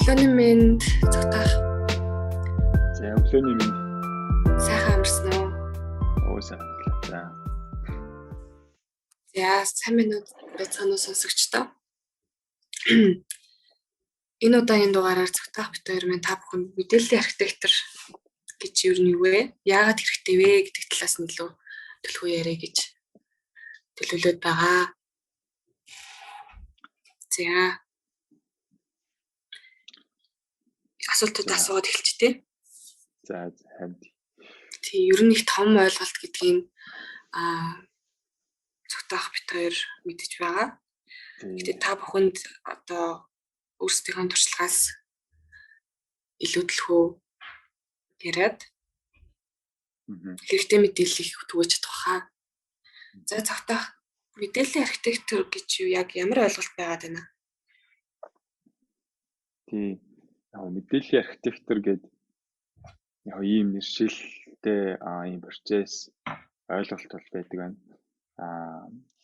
Өглөөний мэнд цогтах За өглөөний минь сайхан амарсан уу? сайн байна. За сайн минут байцгаана уу сонсогчдоо. Энэ удаагийн дугаараар цогтах бит хоёр минь та бүхэнд мэдээллийн архитектор гэж юу вэ? Яагаад хэрэгтэй вэ гэдэг талаас нь илүү төлхөө яриа гэж төлөвлөд байгаа. За асуултууд асууад эхэлчих тий. За ханд. Тий, ер нь их том ойлголт гэдгийг цогтох бит хоёр мэдэж байгаа. Гэтэ та бүхэнд одоо өөрсдийнхөө туршлагаас илүү төлхөө яриад хэрэгтэй мэдээллийг түгэж чадах хаа. За цогтох мэдээллийн архитектор гэж юу яг ямар ойлголт байгаад байна? Тий. Мэдээллийн архитектор гэдэг яг ийм нэршилтэй ийм процесс ойлголт бол байдаг байна.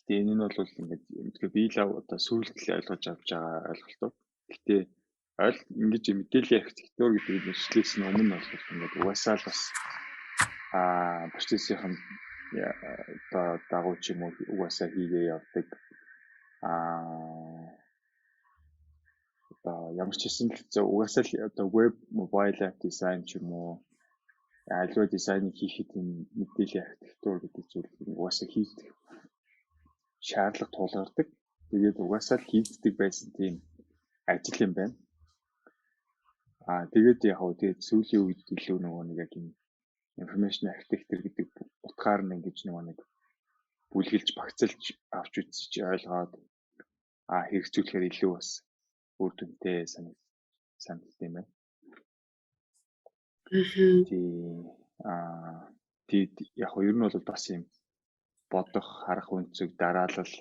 Гэтэ энэ нь бол ингээд бие лав одоо сүүлдэл ойлгож авч байгаа ойлголт. Гэтэ ингэж мэдээллийн архитектур гэдэг нэршлээс нь өмнө бол ингээд угаасаа л бас процессын одоо дагуу ч юм уу угаасаа хийгээ явдаг. Одоо ямар ч хэсэн л угаасаа л одоо веб мобайл апп дизайн ч юм уу аливаа дизайныг хийхэд энэ мэдээллийн архитектур гэдэг зүйл угаасаа хийгдэх шаардлага тулгардаг. Тэгээд угаасаа л хийгддэг байсан тийм ажил юм байна. Тэгээд тэгээд сүүлийн үед илүү нөгөө нэг яг юм information architecture гэдэг утгаар нь ингэж нөгөө нэг бүлгэлж багцалж авч үзэж ойлгоод хэрэгжүүлэхээр илүү бас үр дүнтэй санагдсан юм байна. Тэгээд яг ер нь бол бас юм бодох, харах үнцэг, дараалал,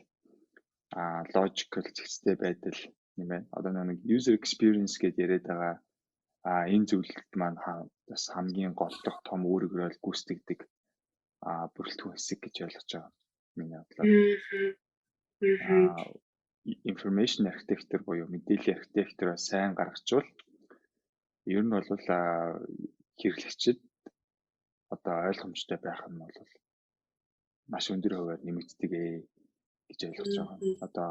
logical зэгцтэй байдал юм байна. Одоо нэг user experience гэдээ яриад байгаа энэ зүйлд маань бас хамгийн голдох том үүрэгрэл гүйцэтгэдэг бүрэлдэхүүн хэсэг гэж ойлгож байгаа. Миний бодлоор. Information architecture буюу мэдээллийн архитектураа сайн гаргачвал ер нь бол хэрэглэгчид одоо ойлгомжтой байх нь бол маш өндөр хувиар нэмэгддэг гэж ойлгож байгаа. Одоо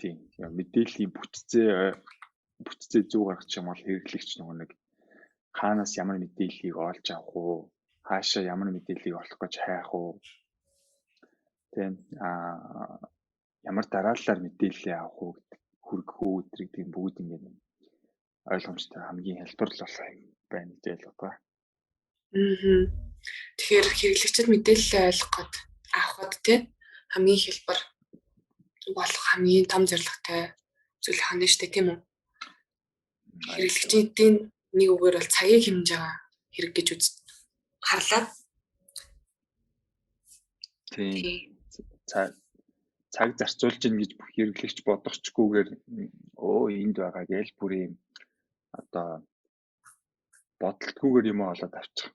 тийм мэдээллийн бүтцээ зөв гаргачих юм бол хэрэглэгч нэг хаанаас ямар мэдээллийг олж авах уу, хаашаа ямар мэдээллийг олох гэж хайх уу, тийм ямар дараалалаар мэдээлэл авах уу, хүргэх үү гэдэг бүгд ингэ ойлгомжтой хамгийн хэлбэр л болох юм байна гэж ойлгоо. Тэгэхээр хэрэглэгчид мэдээлэл ойлгоход авахд тийм хамгийн хэлбэр болох хамгийн том зорилготой зүйл хана штэ тийм үү? Хэрэглэгчдийн нэг үгээр бол цагийг хэмнэж байгаа хэрэг гэж харлаа. Тийм. Цаг зарцуулж гин гэж хэрэглэгч бодохчгүйгээр энд байгаа гээл бүр юм одоо бодолтгүйгээр юм олоод авчих.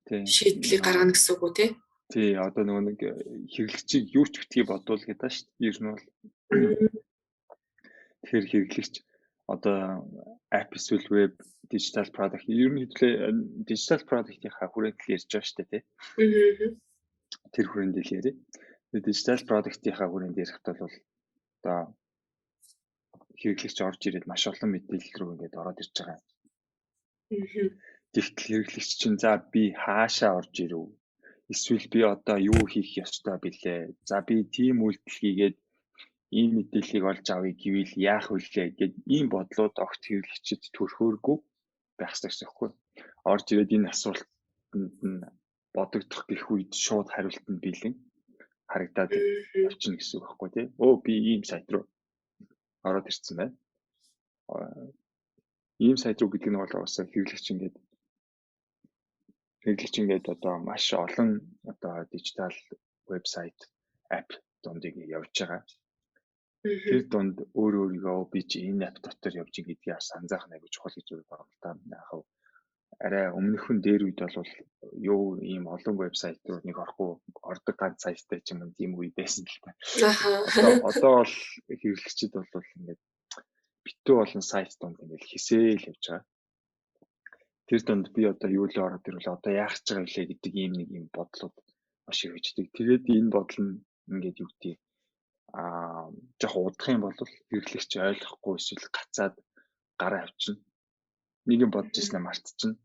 Тийм. Шийдлийг гаргана гэсэн үг үү тий? Тий, одоо нэг хэрэглэгчийг юу ч битгий бодвол гэдэг шүү дээ. Ер нь бол тэгэхээр хэрэглэгч одоо app эсвэл web digital product ер нь хэвлээ digital product-ийнхаа хүрээнд л ярьж байгаа шүү дээ тий. Тэр хүрээнд л яриа. Digital product-ийнхаа хүрээнд ярихт бол одоо хэрэглэгч орж ирээд маш олон мэдээлэл рүү ингээд ороод ирж байгаа. Тэгтэл хэрэглэгч чинь за би хаашаа орж ирв? Эсвэл би одоо юу хийх ёстой бэлээ? За би тийм үйлдэл хийгээд ийм мэдээллийг олж авъя гэвэл яах вүлээ гэд ийм бодлууд огт хэрэглэгчид төрхөөргүй байх ёстой гэхгүй. Орж ирээд энэ асуултанд нь бодогдох гэх үед шууд хариулт нь бэлэн харагдаад явчихна гэсэн үг байхгүй тий. Би ийм сайт руу ороод ирсэн байна. Ийм сайт руу гэдэг нь бол бас хэрэглэгч ингээд одоо маш олон одоо дижитал вебсайт, апп дундыг явж байгаа. Тэр дунд өөрийгөө би чи энэ апп дотор явж гэдгийг санаах нэг чухал гэж байгаа юм та. Арай өмнөхөн дээр үед бол юу ийм олон вебсайт руу нэг орохгүй ордог ганц саястай ч юм уу тийм үе байсан л та. Аха. Одоо бол хэрэглэгчид бол ингээд битүү болон сайт донд ингээд хисээл явж байгаа. Тэр донд би одоо юу л ороод ирвэл одоо яах ч байгаа вүлээ гэдэг ийм нэг юм бодлууд маш их үүждэг. Тэгээд энэ бодол нь ингээд юу гэдэг жоох удах юм бол хэрэглэгч ойлгохгүй эсвэл гацаад гараа авчина. Нэг юм бодож ирснээр мартчихна.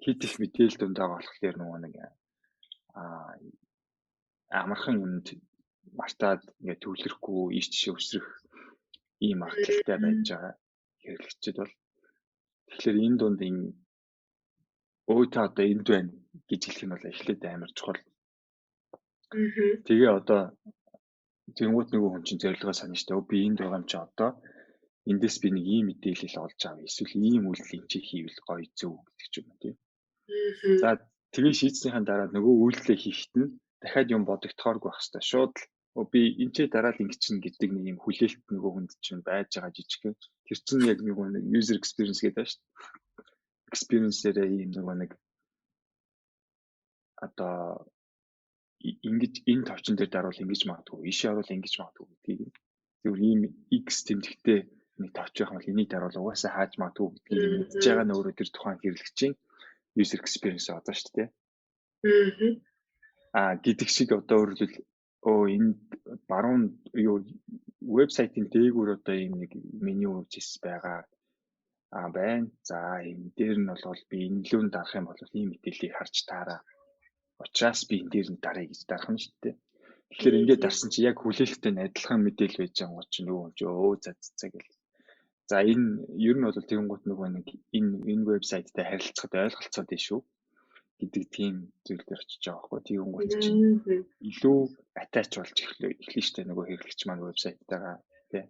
Хит их мэдээлэл дунд байгаа болохоор нөгөө нэг амархан юмд мартаад ингээд төвлөрөхгүй ийш тийш өсрөх ийм магадлалтай байж байгаа хэрэглэгчид бол. Тэгэхээр энэ дунд энэ та одоо энд байна гэж хэлэх нь бол эхлээд амар чухал. Тэгээ одоо тэнгуут нөгөө хүн чинь зорилгоо санаа штэ. Би энд байгаа юм чи одоо эндээс би нэг ийм мэдээлэл олж авъя. Эсвэл ийм үйлдэл чи хийвэл гоё зөв гэдэг ч юм уу тийм. За тэгээ шийдснийхэн дараа нөгөө үйлдэлээ хийхэд нь дахиад юм бодогдохооргүй байх хэвээр. Шууд л би энэ ч дараа л ингэ чинь гэдэг нэг юм хүлээлт нөгөө хүнд чинь байж байгаа жижиг. Тэр чинь яг нэг user experience гэдэг байна шүү дээ. Experience-ээрээ ийм нэг одоо ингэж энэ товчон дээр даруул ингэж магадгүй, ишээ оруул ингэж магадгүй гэдгийг зөв ийм X тэмдэгтээ нэг товч байх бол энийг даруул угаасаа хааж магадгүй гэдгийг мэдж байгаа нь өөрөө тэр тухайн хэрэглэгчийн user experience одоо шүү дээ. Гэдэг шиг одоо өөрөлдөл энэ баруун юу вебсайтын дээгүүр одоо ийм нэг меню үзэс байгаа байна. За энэ дээр нь бол би энэ лүүн дарах юм бол ийм мэдээллийг харж таараа. Учраас би энэ дээр нь даръя гэж дарах нь шүү дээ. Тэгэхээр ингээд дарсан чи яг хүлээлттэй адилхан мэдээлэл байж байгаа ч нөгөө за гэл. За энэ ер нь бол тэгэнгუთ нөгөө нэг энэ вебсайттай харилцахад ойлголцоод байна шүү гэдэг тийм зүйл дээр очиж байгаа байхгүй. Тэгэнгуთ чинь илүү attach болж эхлэн шүү дээ нөгөө хэрэглэгч маань вебсайттайгаа тий.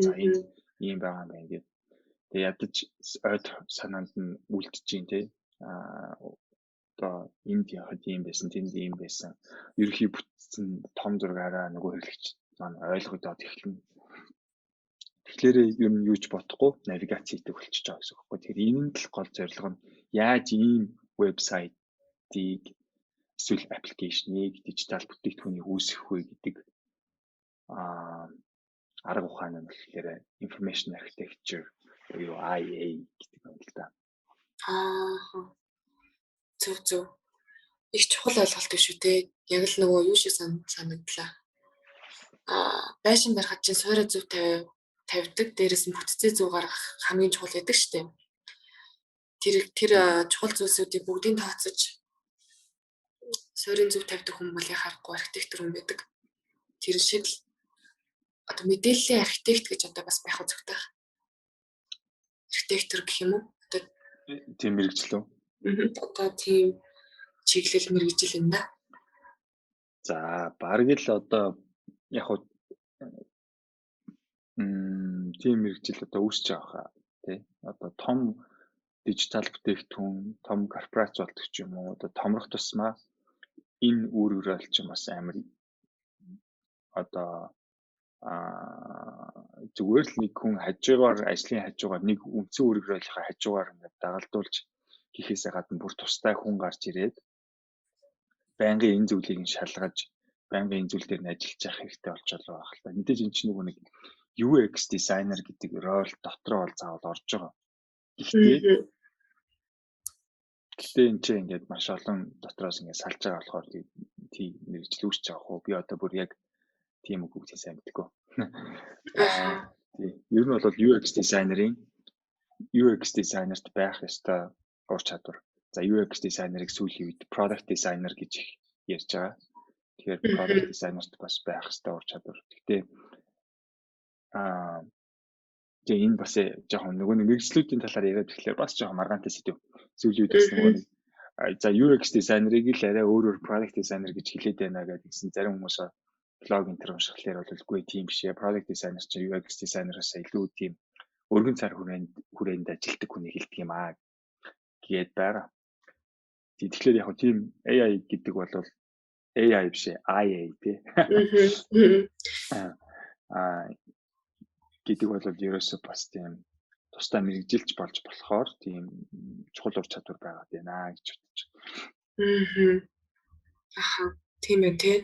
За энэ ийм байгаа юм байна гэдэг. Тэгээ ядаж ойд санаанд нь үлдэж чинь тий. Одоо энд яхад ийм байсан, тэнд ийм байсан. Ерөнхий бүтцэн том зургаараа нөгөө хэрэглэгч маань ойлгогдоод эхэлнэ. Тэгэхээр ер нь юуч бодохгүй навигац хийдэг болчихж байгаа гэсэн үг байхгүй. Тэгэхээр энэ нь л гол зорилго нь яаж ийм вебсайтыг эсвэл аппликейшнийг дижитал бүтээгдэхүүнийг үүсгэх вэ гэдэг арга ухаан нь болохоор information architecture буюу IA гэдэг юм л да. Зөв. Их чухал ойлголт биш үү те. Яг л нөгөө юу шиг санагдлаа. Байшин барихад чинь суурь зөв тавьдаг, дээрээс нь бүтцээ зөв гаргах хамгийн чухал гэдэг шүү дээ. Тэр чухал зүйлсүүдийг бүгдийг тооцож суурийн зөв тавьдаг хүн бол яхахгүй архитектор хүн байдаг. Тэр шиг л одоо мэдээллийн архитект гэж одоо бас байх үзэгтэй. Архитектор гэх юм уу? Одоо тийм мэргэжил үү? Одоо тийм чиглэл мэргэжил юм да. За бараг л одоо яг хуу тийм мэргэжил одоо үүсэж байгаа хаа тий. Одоо том дижитал бүтээгдэхүүн, том корпорац болдог ч юм уу, одоо томрох тусмаа энэ үр өгөөл ч юм бас амар одоо зүгээр л нэг хүн хажуугаар ажлын хажуугаар нэг үндсэн үр өгөөлийнхаа хажуугаар ингээд дагалдуулж хийхээсээ гадна бүр тустай хүн гарч ирээд байнгын энэ зүйлийг шалгаж байнгын энэ зүйл дээр нь ажиллаж явах хэрэгтэй болчихлоо байх л та. Мэдээж энэ чинь нөгөө нэг UX designer гэдэг роль дотроо бол заавал орж байгаа. Гэхдээ энэ чинь ингээд маш олон дотроос ингээд салж байгаа болохоор тийм мэргэжил үүсэж байгаа хөө. Би одоо бүр яг тийм үгүйсээ сайн мэдгүй. Ер нь бол UX designer-т байх ёстой ур чадвар. За UX designer-ыг сүүлийн үед product designer гэж ярьж байгаа. Тэгэхээр product designer-т бас байх ёстой ур чадвар. Гэхдээ тэгээ энэ бас жоохон нөгөө мэргэжлүүдийн талаар яриад тэгэхээр бас жоохон маргаантай сэдв. Сүүлийн үед бас нөгөө за UX designer-ыг л арай өөрөөр product designer гэж хэлээд байна гэсэн зарим хүмүүс блог энэ төр уншихлаар бол үгүй тийм биш. Product designer чи UX designer-аас илүү тийм өргөн цар хүрээнд ажилтдаг хүнийг хэлдэг юм аа гээд байгаа. Тэгэхээр яг тийм AI гэдэг бол AI биш IA тий. Гэдэг бол ерөөсөө бас тийм тусдаа мэрэгжилж болж болохоор тийм чухал ур чадвар байгаад байна гэж бодож байна. Тийм ээ тий.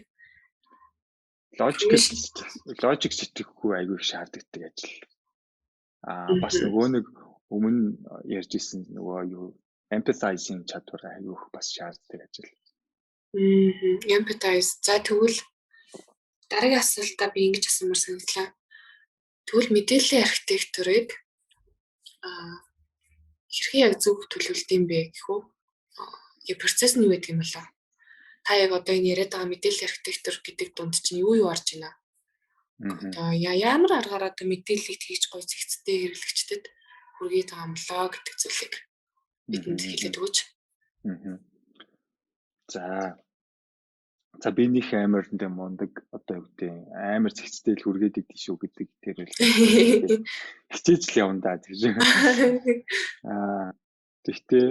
Логик сэтгэхгүй айгүй их шаарддаг ажил. Бас нөгөө нэг өмнө ярьж исэн нөгөө юу empathizing чадвар айгүй их бас шаарддаг ажил. Empathize. За тэгвэл дараагийн асуултаа би ингэж асуумаар санагдлаа. Тэгвэл мэдээллийн архитектурыг хэрхэн яг зөв төлөвлөлт юм бэ гэх үү? Процесс нь юу гэдэг юм болоо? Та яг одоо энэ яриад байгаа мэдээллийн архитектур гэдэг дунд чинь юу орж байна? Одоо ямар аргаар одоо мэдээллийг хийж гоё зэгцтэй хэрэглэгчдэд хүргээд байгаа юм болоо гэдэг зүйлийг бидэнд хэлээд өгөөч. За би нэг амар мундаг одоо юу гэдэг амар зэгцтэй л хүргээд идэв шүү гэдэг тэр үл хичээж л явна да гэж. Гэхдээ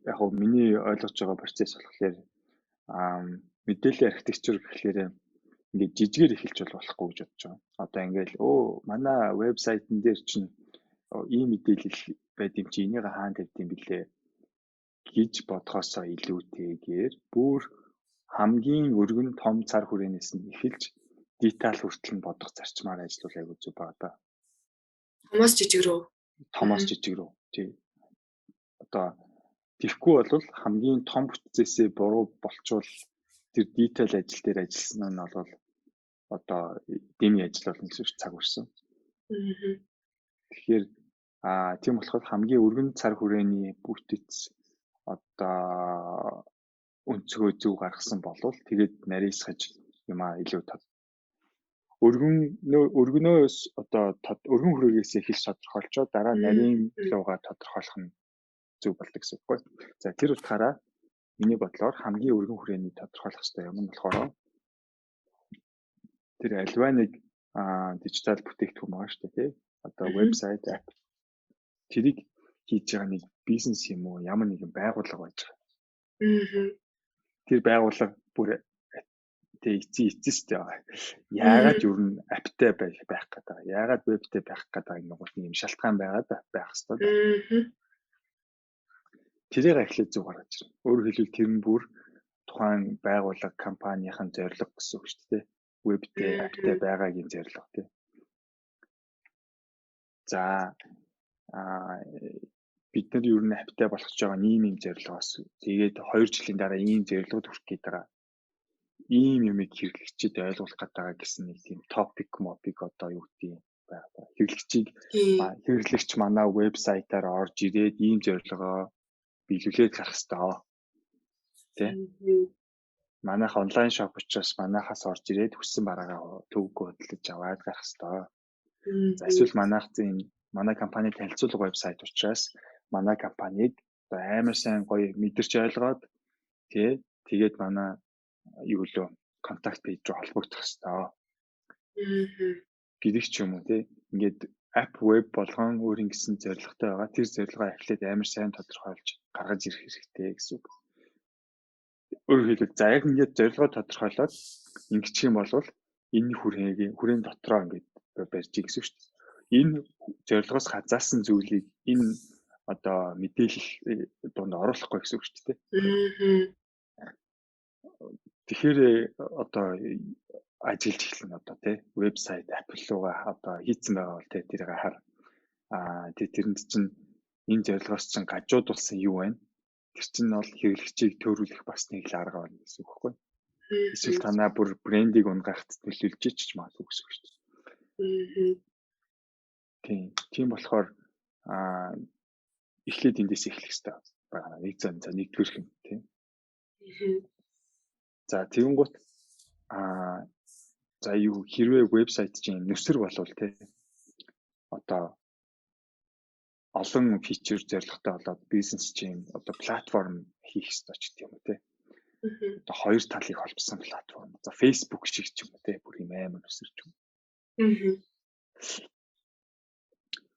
яг хөө миний ойлгож байгаа процесс болохоор мэдээллийн архитектур гэхлээр ингээд жижигээр эхэлж болохгүй гэж бодож байгаа. Одоо ингээд манай вебсайтн дээр чинь ийм мэдээлэл байд юм чи энийг хаана тавьд юм бэлээ гэж бодхоосоо илүүтэйгээр бүр хамгийн өргөн том цар хүрээнээс нь эхэлж деталь хүртэл нь бодох зарчмаар ажиллавал айгүй зүг байгаа да. Томоос жижиг рүү. Тий. Одоо тэгхгүй бол хамгийн том бүтцээсээ буруу болчвол тэр деталь ажил дээр ажилласан нь бол одоо дэмий ажил болно гэсэн үг цаг үрсэн. Тэгэхээр тийм болохоор хамгийн өргөн цар хүрээний бүтэц одоо өнцгөө зөв гаргасан болвол тэгээд нарийсгаж юмаа илүү өргөнөөс одоо өргөн хүрээгээс эхэлж тодорхойлцоо дараа нарийн луугаа тодорхойлох нь зөв болдог гэсэн үг. За тэр утгаараа миний бодлоор хамгийн өргөн хүрээний тодорхойлох хэрэгтэй юм нь болохоор тэр альва нэг дижитал бүтээгдэхүүн байгаа шүү дээ тий. Одоо вебсайт, апп тэрийг хийж байгаа нэг бизнес юм уу ямар нэгэн байгууллага байж байгаа. Тэр байгууллага бүр эцэстэй байгаа. Яагаад юу н апптай байх гэдэг. Яагаад вебтэй байх гэдэг юм шалтгаан байх хэрэгтэй. Тэрийг эхлээд зөв гаргаж ирнэ. Өөрөөр хэлбэл тэр нь бүр тухайн байгууллага компанийн зорилго гэсэн үг шүү дээ. Вебтэй, апптай байгаагийн зорилго тий. За бид нар юу н апптай болгож байгаа ийм зорилгоос тэгээд 2 жилийн дараа ийм зорилгод хүрэх гээд байгаа. Ийм юмыг хэрэглэгчид ойлгуулах гэдэг гэсэн нэг тийм топик одоо юу гэдэг байна. Хэрэглэгч манай вебсайтаар орж ирээд ийм зорилгоо биелүүлээд гарах хэрэгтэй. Тэ? Манайх онлайн шоп учраас манайхаас орж ирээд хүссэн бараагаа төвгөө хөдөлж аваад гарах хэрэгтэй. За эсвэл манай компани танилцуулга вебсайт учраас манай компаниг амар сайн гоё мэдэрч ойлгоод тэгээд манай юу лөө контакт пэйж рүү холбогдох хэрэгтэй. Гэдэг ч юм уу тий. Ингээд app web болгон өөр ингэсэн зорилготой байгаа. Тэр зорилгоо эхлээд амар сайн тодорхойлж гаргаж ирэх хэрэгтэй гэсэн үг. Өөрөөр хэлбэл за яг ингээд зорилгоо тодорхойлоод ингэчих юм бол энэ хүрээний дотроо ингээд барьж гэсэн үг шүү дээ. Энэ зорилгоос хазаасан зүйлийг энэ одоо мэдээлэл донд оруулахгүй гэсэн үг шүү дээ. Тэгэхээр одоо ажиллаж эхэлнэ одоо тий вебсайт апп руугаа одоо хийцэн байгаа бол тэрийг хар тэрэнд чинь энэ зорилгоос чинь гажуудулсан юу байна? Тэр чинь бол хэрэглэгчийг төөрүүлэх бас нэг л арга байна гэсэн үг байхгүй юу? Эсвэл танаа бүр брендийг унгахад төлөвлөж ч магадгүй гэсэн үг шүү дээ. Тийм болохоор эхлээд эндээс эхлэх хэрэгтэй байна. Нэг за нэгдүгээр хэм тийм. За тэгэнгუთ за юу хэрвээ вебсайт чинь нүсэр болвол тий одоо олон фичер зорилготой болоод бизнес чинь одоо платформ хийх ёстой ч гэх юм уу тий. Одоо хоёр талыг холбосон платформ. За Facebook шиг ч юм уу тий бүр юм амар нүсэрч юм.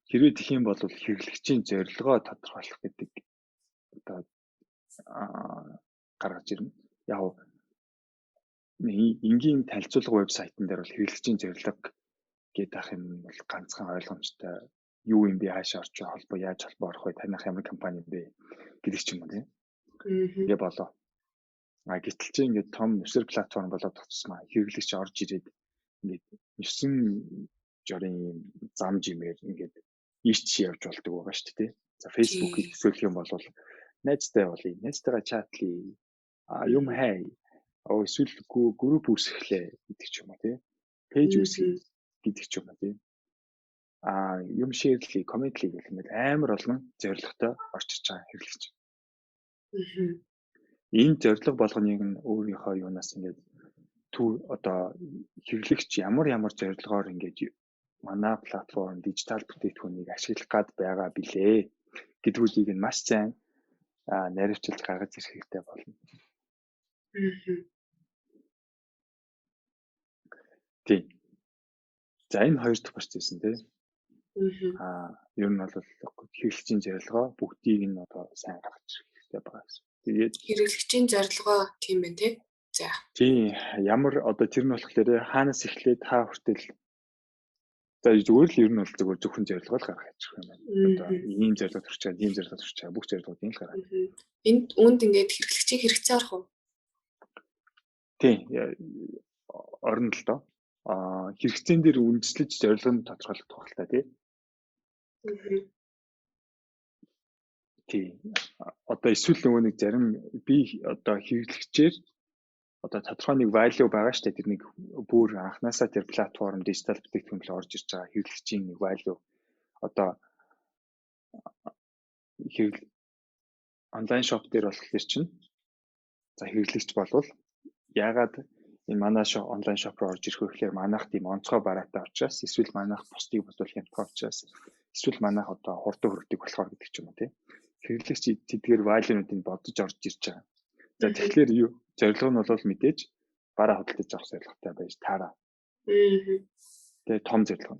Хэрвээ тэх юм бол хэрэглэгчийн зорилгоо тодорхойлох гэдэг одоо гаргаж ирнэ. Яг энгийн танилцуулга вебсайтн дээр бол хэрэглэгчийн зорилго гэдэг ах юм бол ганцхан ойлгомжтой юу юм бэ хаашаа орчих холбоо яаж холбоо орох вэ таних ямар компани бэ гэдэг ч юм уу тийм. Тэгээ болоо. Гэтэл чи ингээд том нөхцөл платформ болоод тусмаа хэрэглэгч орж ирээд ингээд 9 жорын зам жимээр ингээд ийш тийш явж болдог байгаа шүү дээ. За Facebook-ийг төсөөлөх юм бол найзтай болъё, найзтайгаа чатлие, юм хай, эсвэл групп үүсгэлээ гэдэг ч юм уу тий. Пэйж үүсгэх гэдэг ч юм уу тий. Юм шеэрлээ, комментлээ гэх юм амар олон зорилготой орж ирж байгаа хэрэглэгч. Энэ зорилго болгоныг нь өөрийнхөө юунаас ингээд одоо хэрэглэгч ямар зорилгоор ингээд манай платформ дижитал бүтээгдэхүүнийг ашиглах гад байгаа билээ гэдгүүдийг нь маш сайн наривчилж гаргаж ирэх хэрэгтэй болно. Тийм. За энэ хоёр дахь процесс нь тий. Ер нь бол хэрэглэгчийн зорилгоо бүгдийг нь одоо сайн гаргаж ирэх хэрэгтэй байгаа гэсэн. Тэгээд хэрэглэгчийн зорилгоо тийм байна тий. За. Тийм ямар одоо тэр нь болохоор хаанаас эхлээд хаа хүртэл за зүгээр л ер нь бол зөвхөн зорилгоо л гаргах гэж байна. Одоо ийм зорилго төрч байгаа, ийм зорилго төрч байгаа, бүх зорилгоодыг л гаргах. Энд үүнд ингээд хэрэглэгчийн хэрэгцээ орох уу? Тийм орно л доо. Хэрэгцээн дээр үндэслэж зорилго нь тодорхойлох байх л та тий. Тийм. Одоо эсвэл нөгөө нэг зарим би одоо хэрэглэгчээр одоо тодорхой нэг value байгаа шүү дээ. Тэр нэг бүр анханасаа тэр платформ дижитал бүтээгдэхүүн рүү орж ирж байгаа хэрэглэгчийн нэг value одоо онлайн шоп дээр болохоор чинь за хэрэглэгч болвол яагаад энэ манай онлайн шоп руу орж ирэх вэ гэхээр манайх тийм онцгой бараатай учраас эсвэл манайх бусдыг бодвол хямдхан учраас эсвэл манайх одоо хурдан хүрдэг болохоор гэдэг ч юм уу тийм хэрэглэгч тэдгээр value-нуудыг бодож орж ирж байгаа. За тэгэхээр юу зорилго нь бол мэдээж бараа худалдаж авах зорилготой байж таараа. Тэгээ том зорилго.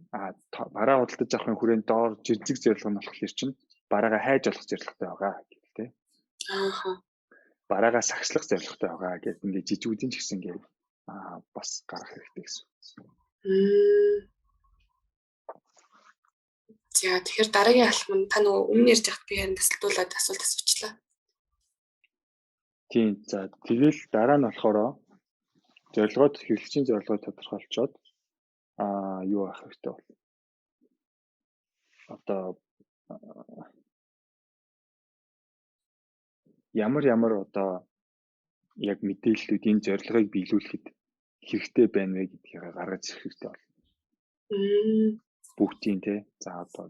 Бараа худалдаж авахын хүрээнд доор жирзэг зорилго нь болохоор чинь бараагаа хайж олох зорилготой байгаа гэх тээ. Бараагаа сагслах зорилготой байгаа гэдэг ингээд жижигүүдийн ч гэсэн ингээд бас гарах хэрэгтэй гэсэн. За тэгэхээр дараагийн алхам нь та нөгөө өмнө ярьж байхад би харин тасалдуулаад асуулт асуучлаа. Тийм. За тэгэл дараа нь болохоор зорилгоод хэрэглэгчийн зорилгоо тодорхойлцоод юу авах хэрэгтэй бол одоо ямар одоо яг мэдээллүүд энэ зорилгыг биелүүлэхэд хэрэгтэй байна вэ гэдгийг гаргаж ирэх хэрэгтэй бол. Бүгдийн тий. За одоо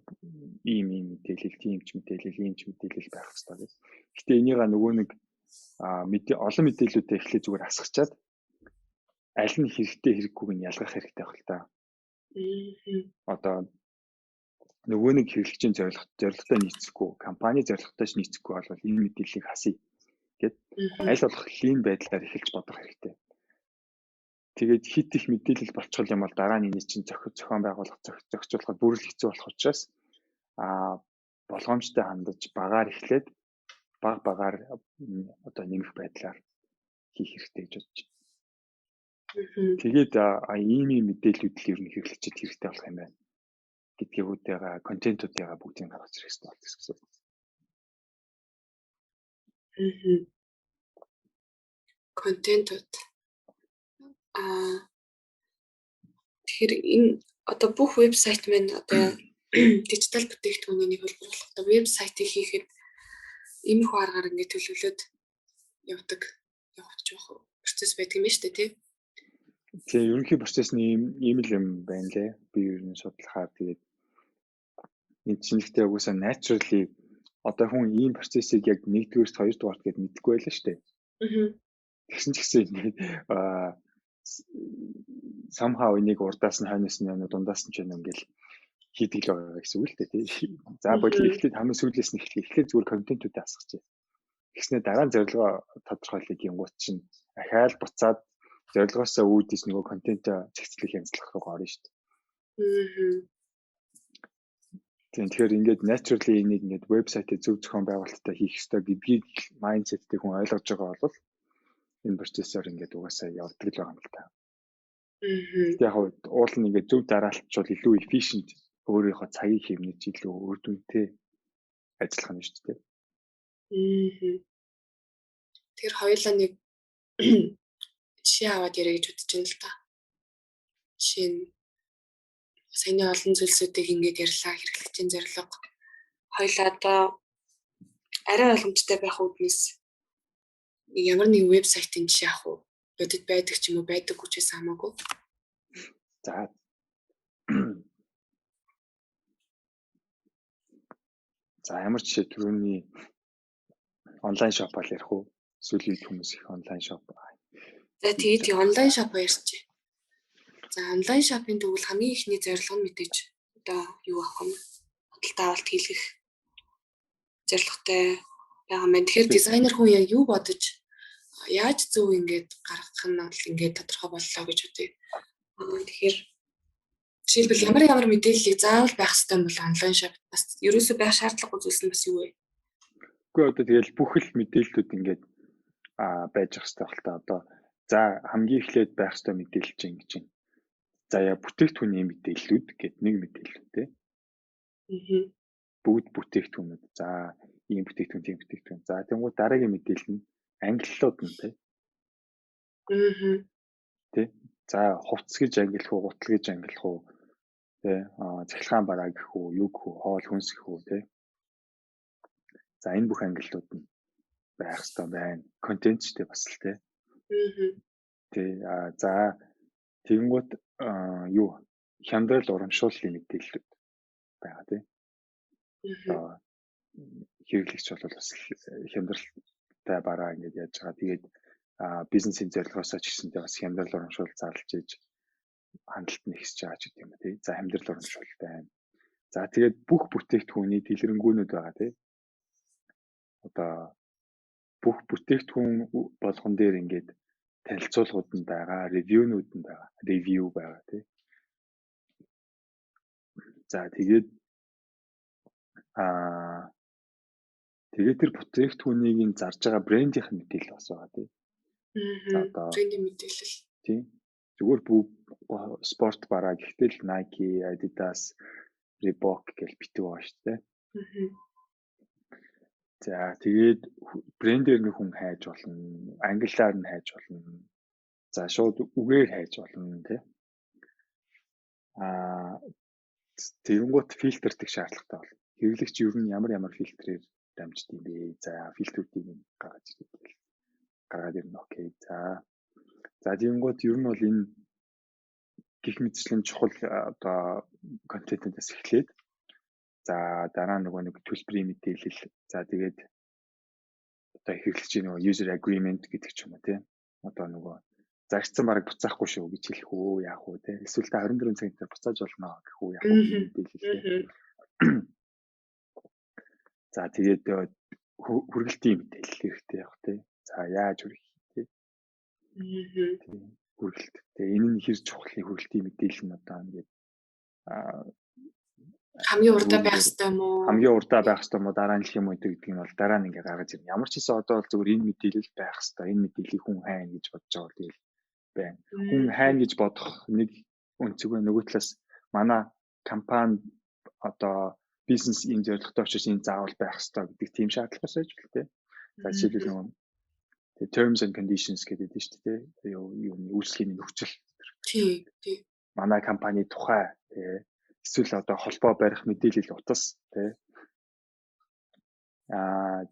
ийм мэдээлэл, ийм ч мэдээлэл байх хэрэгтэй гэж. Гэтэ энийг нөгөө нэг олон мэдээллүүдээ эхлээд зүгээр асгачаад аль нь хэрэгтэй хэрэггүйг нь ялгах хэрэгтэй байх л та. Одоо нөгөө нэг хэрэглэгчийн зорилготой нийцэхгүй, компани зорилготой ч нийцэхгүй бол энэ мэдээллийг хасъя гэд аль болох лин байдлаар эхэлж бодох хэрэгтэй. Тэгээд хит их мэдээлэл болчихвол юм бол дараа нь энэ чинь зохион байгуулах, зохицуулахад бүр л хэцүү болох учраас болгоомжтой хандаж багаар эхлээд багаар одоо нэмэх байдлаар хийх хэрэгтэй гэж бодож байна. Тэгээд ийм мэдээллүүд л ер нь хэрэглэгчид хэрэгтэй болох юм байна гэдгийгүүдээ контентуудыг бүгдийг гаргаж ирэх хэрэгтэй болдог гэсэн. Контентууд тэгэхээр энэ одоо бүх вебсайт маань одоо дижитал бүтээгдэхүүний нэг хэлбэр болох одоо вебсайтыг хийхэд иймэрхүү аргаар ингээд төлөвлөд явж явах процесс байдаг юм шүү дээ тий. Тэгээ ерөнхий процесс нь ийм л юм байна лээ. Би ер нь судлахаар тэгээд энэ чинэлтэй угсаа naturally одоо хүн ийм процессыг яг 1-р, 2-р гэдээ мэдэхгүй байлаа шүү дээ. Тэгсэн ч гэсэн somehow энийг урдаас нь хойноос нь дундаас нь ч ингээл хийдэг л байгаа гэсэн үг л дээ тий. За бодлоо эхлээд хамгийн сүүлээс нь эхлээд зүгээр контентуудыг асгах. Тэгснээр дараа нь зорилгоо тодорхойлох гингууд чинь ахаал буцаад зорилгоосоо үүдээс нөгөө контент зохицлыг хяндлах руу орно шүү дээ. Тэгэхээр ингээд naturally энийг ингээд вебсайтыг зөв зохион байгуулалттай хийх ёстой гэдгийг майндсеттэй хүн ойлгож байгаа бол энэ процессор ингээд угаасаа явдаг л байгаа юм л та. Яг уул нь ингээд зөв дараалтчвал илүү efficient өөрийнхөө цагийг хэмнэж илүү үр дүнтэй ажиллах нь шүү дээ. Тэр хоёулаа нэг жишээ аваад яриа гэж бодож байна л та. Жишээ нь саяны олон зүйлсүүдийг ингээд ярьлаа, хэрэглэгчийн зорилго. Хоёлаа одоо арай ойлгомжтой байх үүднээс ямар нэг вебсайтын жишээ авах уу? Бодит байдаг ч юм уу, байдаггүй ч гэсэн хамаагүй. За ямар жишээ түрүүний онлайн шопоор ярих уу? Эсвэл хүмүүс их онлайн шоп. За тэгээд онлайн шоп ярьчих. За онлайн шопын тэгвэл хамгийн ихний зорилго нь мэдээж одоо юу ах юм? Худалдаа авалт хийлгэх зорилготой байгаа юм. Тэгэхээр дизайнер хүн яг юу бодож яаж зөв ингээд гаргах нь бол ингээд тодорхой боллоо гэж үтэй. Тэгэхээр жишээлбэл ямар мэдээллийг заавал байх хэрэгтэй юм бол онлайн шоп бас ерөөсөө байх шаардлагагүй зүйлс нь бас юу вэ? Үгүй одоо тэгэл бүх л мэдээллүүд ингээд байж ах хэрэгтэй бол та одоо за хамгийн эхлээд байх хэрэгтэй мэдээлэл чинь ингэж байна. За яа бүтээгдэхүүний мэдээллүүд гэд нэг мэдээлэл үү? Бүгд бүтээгдэхүүнүүд. За ийм бүтээгдэхүүн, тийм бүтээгдэхүүн. За тэгвэл дараагийн мэдээлэл нь ангиллууд нь тий. За хувцс гэж ангиллах уу, гутал гэж ангиллах уу? Тий. Цахилгаан бараа гэх үү, юу гэх үү, хоол хүнс гэх үү, тий. За энэ бүх ангиллууд нь байх хэрэгтэй байна. Контент ч тий бас л тий. Тий. За тэгэнгүүт юу хямдрал урамшууллын мэдээлэлүүд байгаа тий. Хэрэглэгч бол бас хямдралтай бараа ингэж яаж байгаа. Тэгээд бизнесийн зорилгоосоо ч гэсэнтэй бас хямдрал урамшуул зарлж иж хандлт нь ихсэж байгаа ч гэдэг юм тий. За хямдрал урамшуул байна. За тэгээд бүх бүтээгдэхүүний дэлгэрэнгүүнүүд байгаа тий. Одоо бүх бүтээгдэхүүн болгон дээр ингээд танилцуулгууд нь байгаа, ревюнууд нь байгаа, ревю байгаа тий. За тэгээд тэр бүтээгдэхүүнийг зарж байгаа брендийнх нь мэдээлэл бас байгаа тий. За одоо брендийн мэдээлэл тий. Зүгээр бүх спорт бараа гэхдээ л Nike, Adidas, Reebok гэж битүү байгаа шүү дээ. За тэгээд брендээр нэг хүн хайж болно, англиар нь хайж болно. За шууд үгээр хайж болно тий. Тэгэнгүүт фильтрдэг шаардлагатай болно. Хэрэглэгч ер нь ямар фильтрээр дамжд юм бэ? За фильтрүүдийг гаргаад ирнэ. Окей. За тэгэнгүүт ер нь бол энэ гих мэтчлэн чухал одоо контентээс эхлээд за дараа нэг төлбөрийн мэдээлэл за тэгээд одоо хэрэглэгчийн нөгөө user agreement гэдэг ч юм уу тий. Одоо зарцсан бараг буцаахгүй шүү гэж хэлэх үү яах вэ тий. Эсвэл та 24 цагийн дотор буцааж болно гэх үү яах вэ мэдээлэл. За тэгээд хүргэлтийн мэдээлэл хэрэгтэй явах тий. За яаж хүргэх тий. Хүргэлт. Тэгээ энэ нь хэр чухлын хүргэлтийн мэдээлэл нь одоо ингээд хамгийн урдаа байх хэрэгтэй юм уу? Хамгийн урдаа байх хэрэгтэй юм уу? Дараа нь хэлэх юм уу гэдэг нь бол дараа нь ингээ гаргаж ирнэ. Ямар ч хэсэг одоо бол зөвхөн энэ мэдээлэл байх хэрэгтэй. Энэ мэдээллийг хүн хайна гэж бодож байгаа бол тэгэл байна. Хүн хайна гэж бодох нэг өнцгөө нөгөө талаас манай компани одоо бизнес ийм зорилготой учраас энэ заавал байх хэрэгтэй гэдэг тийм шаардлагаас байж билтэй. За жишээлбэл нөгөө terms and conditions гэдэг нь шүү дээ. Юуны үйлчлэгийн нөхцөл. Тий. Манай компани тухай тий эсвэл одоо холбоо барих мэдээлэл утас тий.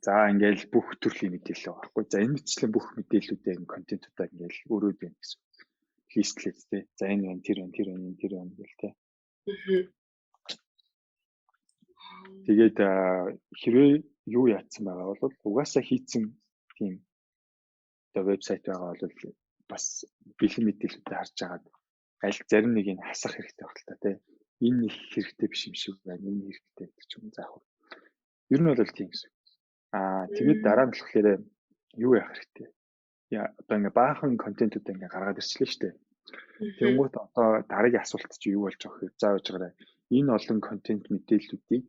За ингээл бүх төрлийн мэдээлэл байгаа байхгүй. За энэ мэтчлэн бүх мэдээллүүдээ энэ контентуудаа ингээл өрөөд байна гэсэн. Листлээд тий. За энэ тэр гэл тий. Тэгээд хэрвээ юу яатсан байгаа бол угаасаа хийцэн тийм одоо вебсайт байгаа бол бас бэлэн мэдээлэлүүд харж агаад аль зарим нэг нь хасах хэрэгтэй байна та тий. Энэ их хэрэгтэй биш юм шиг байна. Энэ хэрэгтэй гэдэг ч юм заах. Ер нь бол тийм гэсэн. Тэгээд дараа нь болохоор юу яах хэрэгтэй. Одоо ингээ баахан контентууд ингээ гаргаад ирчихлээ шүү дээ. Тэнгуут одоо дараагийн асуулт чи юу болж байгаа вэ? Заавж байгаарай. Энэ олон контент мэдээллүүдийг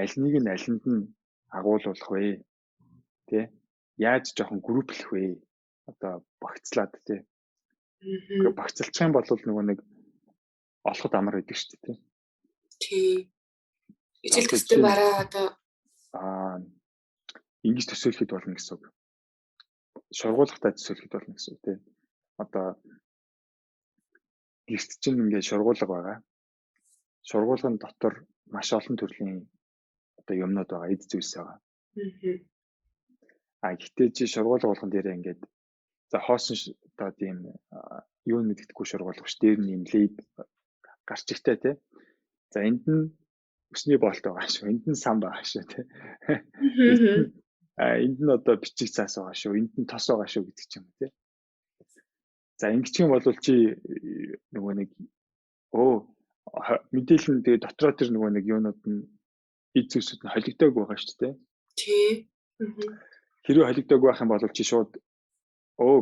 аль алинд нь агуулуулах вэ? Тэ? Яаж жоохон групплэх вэ? Одоо багцлаад тий. Багцлах юм бол нөгөө нэг олоход амар байдаг шүү дээ тий. Ижил төстэй бараа одоо ингэж төсөөлөхөд болно гэсэн үг. шургуулгатай төсөөлөхөд болно гэсэн үг тийм. Одоо гэрт чинь ингээд шургуулга байгаа. Шургуулгын дотор маш олон төрлийн одоо юмнууд байгаа, эд зүйлс байгаа. Гэхдээ чи шургуулга болгон дээр ингээд за хоосон одоо тийм юу нэгдэхгүй шургуулга ш дээр нь юм лейд гарч ихтэй тий. За энд нь өсний болт байгаа шүү. Энд нь сан байгаа шүү тий. Энд нь одоо бичиг цаас байгаа шүү. Энд нь тос байгаа шүү гэдэг ч юм тий. За ингэж юм бол чи нөгөө нэг мэдээлэл нь тэгээ дотроо тэр нөгөө нэг юунууд нь эд зүйлсүүд нь холигдоог байгаа шүү дээ. Тий. Хэрвээ холигдоог байх юм бол чи шууд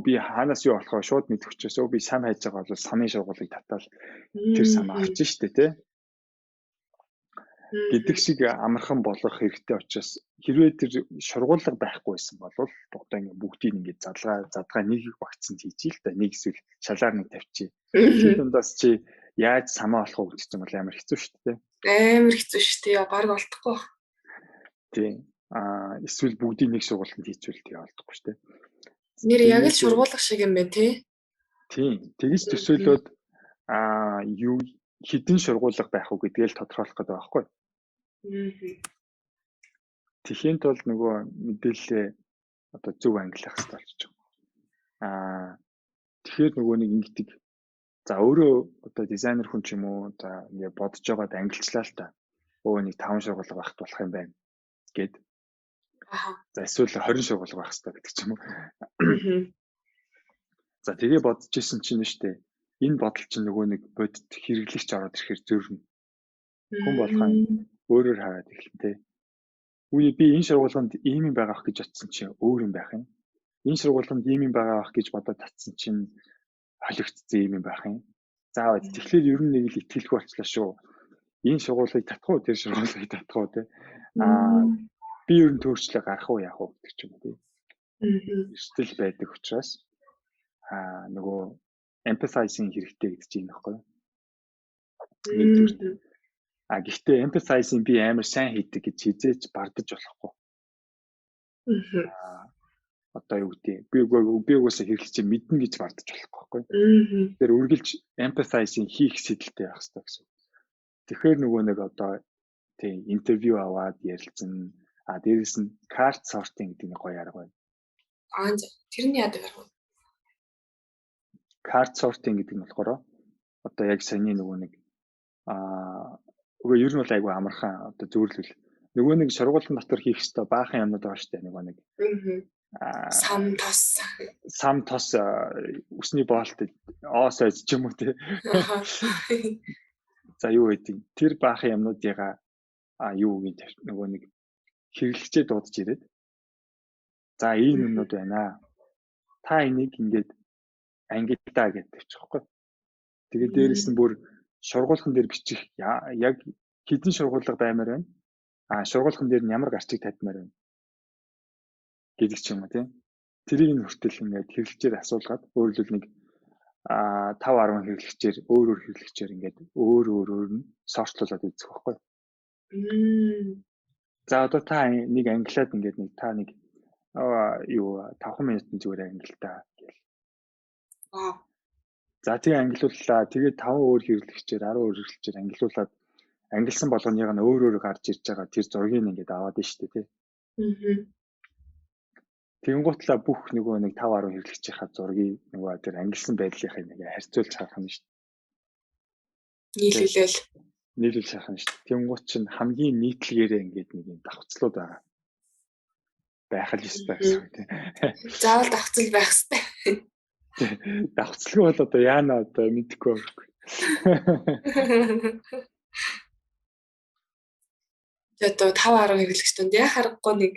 би хаанаас юу болохоо шууд мэдэх учраас би сан хайж байгаа бол санын шургуулгыг татаад тэр санаа авч штэ тий. Гэдэг шиг амархан болгох хэрэгтэй учраас хэрвээ тэр шургуулга байхгүй байсан бол одоо ингэ бүгдийг ингэ задгаа нэг багцсан хийчихээ л да. Нэг эсвэл шалаар нэг тавьчих. Тэр дундаас чи яаж самаа болох вэ гэж юм бол амар хэцүү шүү дээ. Амар хэцүү шүү дээ. Баг олдохгүй. Тийм. Эсвэл бүгдийг нэг сургуультанд хийчихвэл тэгээ олдохгүй шүү дээ. Нэр яг л шургуулга шиг юм байна тий. Тийм. Тэгж төсөөлөд юу хідэн шургуулга байх уу гэдгээ л тодорхойлох гэдэг байхгүй. Тэхийн тулд нөгөө мэдээлэлээ одоо зөв ангилах хэрэгтэй болчих жоох. Тэгэхээр нөгөө нэг ингэдэг. За өөрөө одоо дизайнер хүн ч юм уу за ингэ бодож байгаад ангилчлаа л та. Нэг 5 шургуулга байх болох юм байна гэд. За эсвэл 20 шургуулга байх хэрэгтэй гэдэг ч юм уу. За тэгээ бодож исэн чинь нэштэй. Энэ бодол чинь нөгөө нэг бодит хэрэглэгч ороод ирэхээр зөрнө. Хүн болгоо өөрөөр хараад эхэлнэ те. Би энэ шургуулганд ийм юм байгаа ах гэж бодсон чинь өөр юм байх юм. Энэ шургуулганд ийм юм байгаа ах гэж бодоод татсан чинь холигдсон ийм юм байх юм. За тэгэхээр ер нь нэг л итгэлгүй болчихлоо шүү. Энэ шургуулгыг татах уу, тэр шургуулгыг татах уу те. Би ер нь төөрчлөө гарах уу яах уу гэдэг ч юм те. Эрсдэл байдаг учраас нөгөө emphasizing хэрэгтэй гэдэг чинь нөхгүй. Нэгдүгээр. Гэхдээ emphasizing би амар сайн хийдэг гэж хизээч бардаж болохгүй. Одоо юу гэдэг би угаасаа хэрэглэж мэднэ гэж бардаж болохгүй байхгүй. Тэр үргэлж emphasizing хийх сэдэлтэй байх хэрэгтэй гэсэн. Тэгэхээр нөгөө нэг одоо тийм интервью аваад ярилцсан. Дээрээс нь card sorting гэдэг нэг гоё арга байна. Тэрний яадаг арга вэ? Card sorting гэдэг нь болохоор одоо яг саяны нөгөө нэг ер нь бол айгүй амархан одоо зөвлөл. Нөгөө нэг шургуулгын дотор хийх ёстой баахан юмнууд байгаа шүү дээ. Нөгөө нэг сам тос усны боолт оосойд ч юм уу те. За юу гэдэг тэр баахан юмнуудыгаа юу гэж нөгөө нэг хэрэглэгчээ дуудаж ирээд за ийм юмнууд байна. Та энийг ингээд ангидаа гэдэг тавьчихгүй. Тэгээд дээрэс нь бүр шургуулган дээр бичих яг хідэн шургуулга баймаар байна. Шургуулган дээр нь ямар гарчиг татмаар байна гэдэг ч юм уу тийм. Тэрийг нь хүртэл ингээд хэрэглэгчээр асуулгаад өөрөлдөл нэг 5-10 хэрэглэгчээр өөр хэрэглэгчээр ингээд өөр нь сортлуулад үзэх байхгүй. За одоо та нэг ангилаад ингээд нэг та нэг 5 минутын зүгээр ангилтаа гэл. За тэгээ ангилууллаа. Тэгээд 5 өөр хэрэглэгчээр 10 өөр хэрэглэгчээр ангилуулад ангилсан болгоныг нь өөр гарч ирж байгаа тэр зургийг ингээд аваад нь штэ тий. Тэнгуутлаа бүх нөгөө нэг 5-10 хэрэглэгчийнхаа зургийг нөгөө тэр ангилсан байдлынхаа нэг харьцуулж харах нь штэ. Нийлүүлж харах нь штэ. Тэнгуут чинь хамгийн нийтлэгээрээ ингээд нэг юм давхцлууд байгаа. Байх л ёстой гэсэн тий. Заавал давхцал байх ёстой. Давхцлгүй бол одоо яана одоо мэдэхгүй байхгүй. Одоо 5-10 хэрэглэгчтэнд яг харахгүй нэг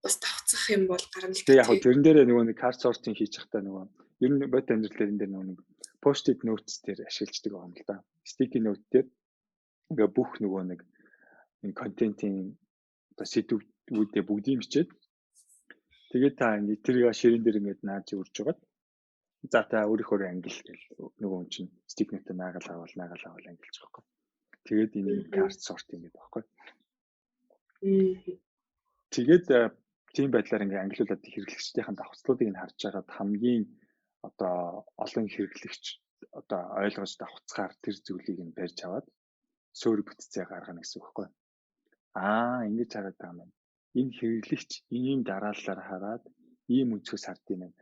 бас давхцах юм бол гарна л. Тэгээ яг тэрэн дээрээ нөгөө нэг card sorting хийж захтаа нөгөө ер нь бод амьдралын дээр нөгөө нэг post-it notes дээр ашиглаждаг байгаа юм л да. Sticky note дээр ингээ бүх нөгөө нэг контентын одоо сэдвүүдээ бүгдийг бичээд тэгээд та ингээ тэрийг ширэн дээр ингээ нааж үрж байгаа. За та өөрийнхөө ангил гэл нөгөө юм чинь stick note наагаал авал ангилж байгаа. Тэгээд энийг card sorting гэдэг байхгүй. Тэгээд тийм байдлаар ингээ ангилуулад хэрэглэгчдийн давхцлуудыг нь харж байгаад хамгийн одоо олон хэрэглэгч одоо ойлгож давхцахаар тэр зүйлийг нь барьж аваад сөөр бүтцээ гаргана гэсэн үг байхгүй. Ингэж хараад байгаа юм байна. Энэ хэрэглэгч ийм дараалалаар хараад ийм үзэхөөс хард юм байна.